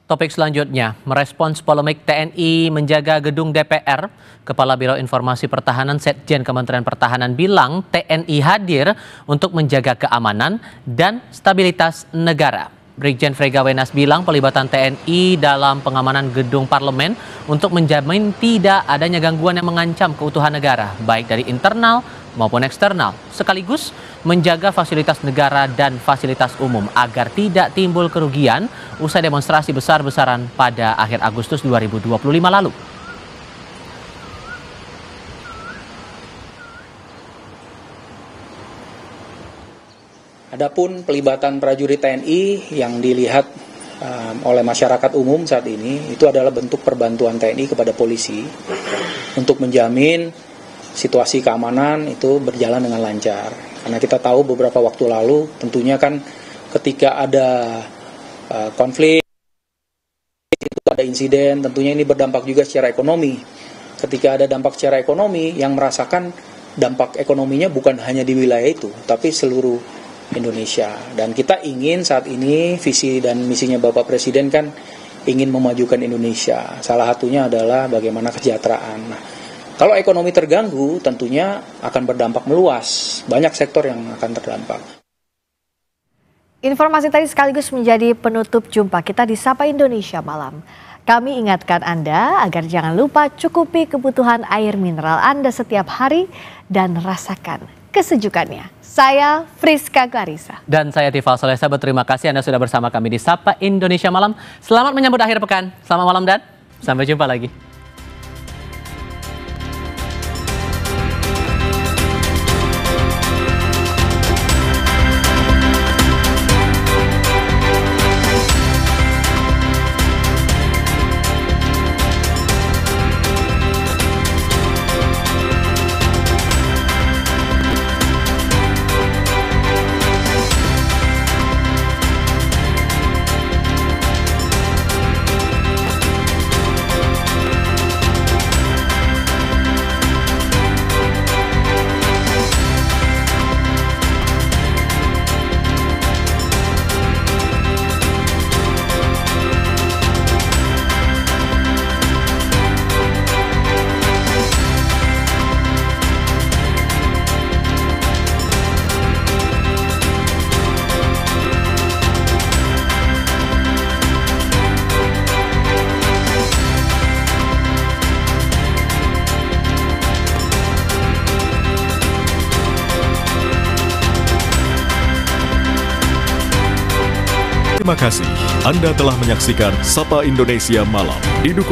Topik selanjutnya, merespons polemik TNI menjaga gedung DPR, Kepala Biro Informasi Pertahanan Setjen Kementerian Pertahanan bilang TNI hadir untuk menjaga keamanan dan stabilitas negara. Brigjen Frega Wenas bilang pelibatan TNI dalam pengamanan gedung parlemen untuk menjamin tidak adanya gangguan yang mengancam keutuhan negara, baik dari internal maupun eksternal, sekaligus menjaga fasilitas negara dan fasilitas umum agar tidak timbul kerugian usai demonstrasi besar-besaran pada akhir Agustus 2025 lalu. Adapun pelibatan prajurit TNI yang dilihat oleh masyarakat umum saat ini itu adalah bentuk perbantuan TNI kepada polisi untuk menjamin situasi keamanan itu berjalan dengan lancar. Karena kita tahu beberapa waktu lalu tentunya kan ketika ada konflik, itu ada insiden, tentunya ini berdampak juga secara ekonomi. Ketika ada dampak secara ekonomi, yang merasakan dampak ekonominya bukan hanya di wilayah itu, tapi seluruh Indonesia. Dan kita ingin saat ini visi dan misinya Bapak Presiden kan ingin memajukan Indonesia. Salah satunya adalah bagaimana kesejahteraan. Nah, kalau ekonomi terganggu tentunya akan berdampak meluas. Banyak sektor yang akan terdampak. Informasi tadi sekaligus menjadi penutup jumpa kita di Sapa Indonesia Malam. Kami ingatkan Anda agar jangan lupa cukupi kebutuhan air mineral Anda setiap hari dan rasakan kesejukannya. Saya Friska Clarissa. Dan saya Tifal Solesa, berterima kasih Anda sudah bersama kami di Sapa Indonesia Malam. Selamat menyambut akhir pekan. Selamat malam dan sampai jumpa lagi. Terima kasih Anda telah menyaksikan Sapa Indonesia Malam. Didukung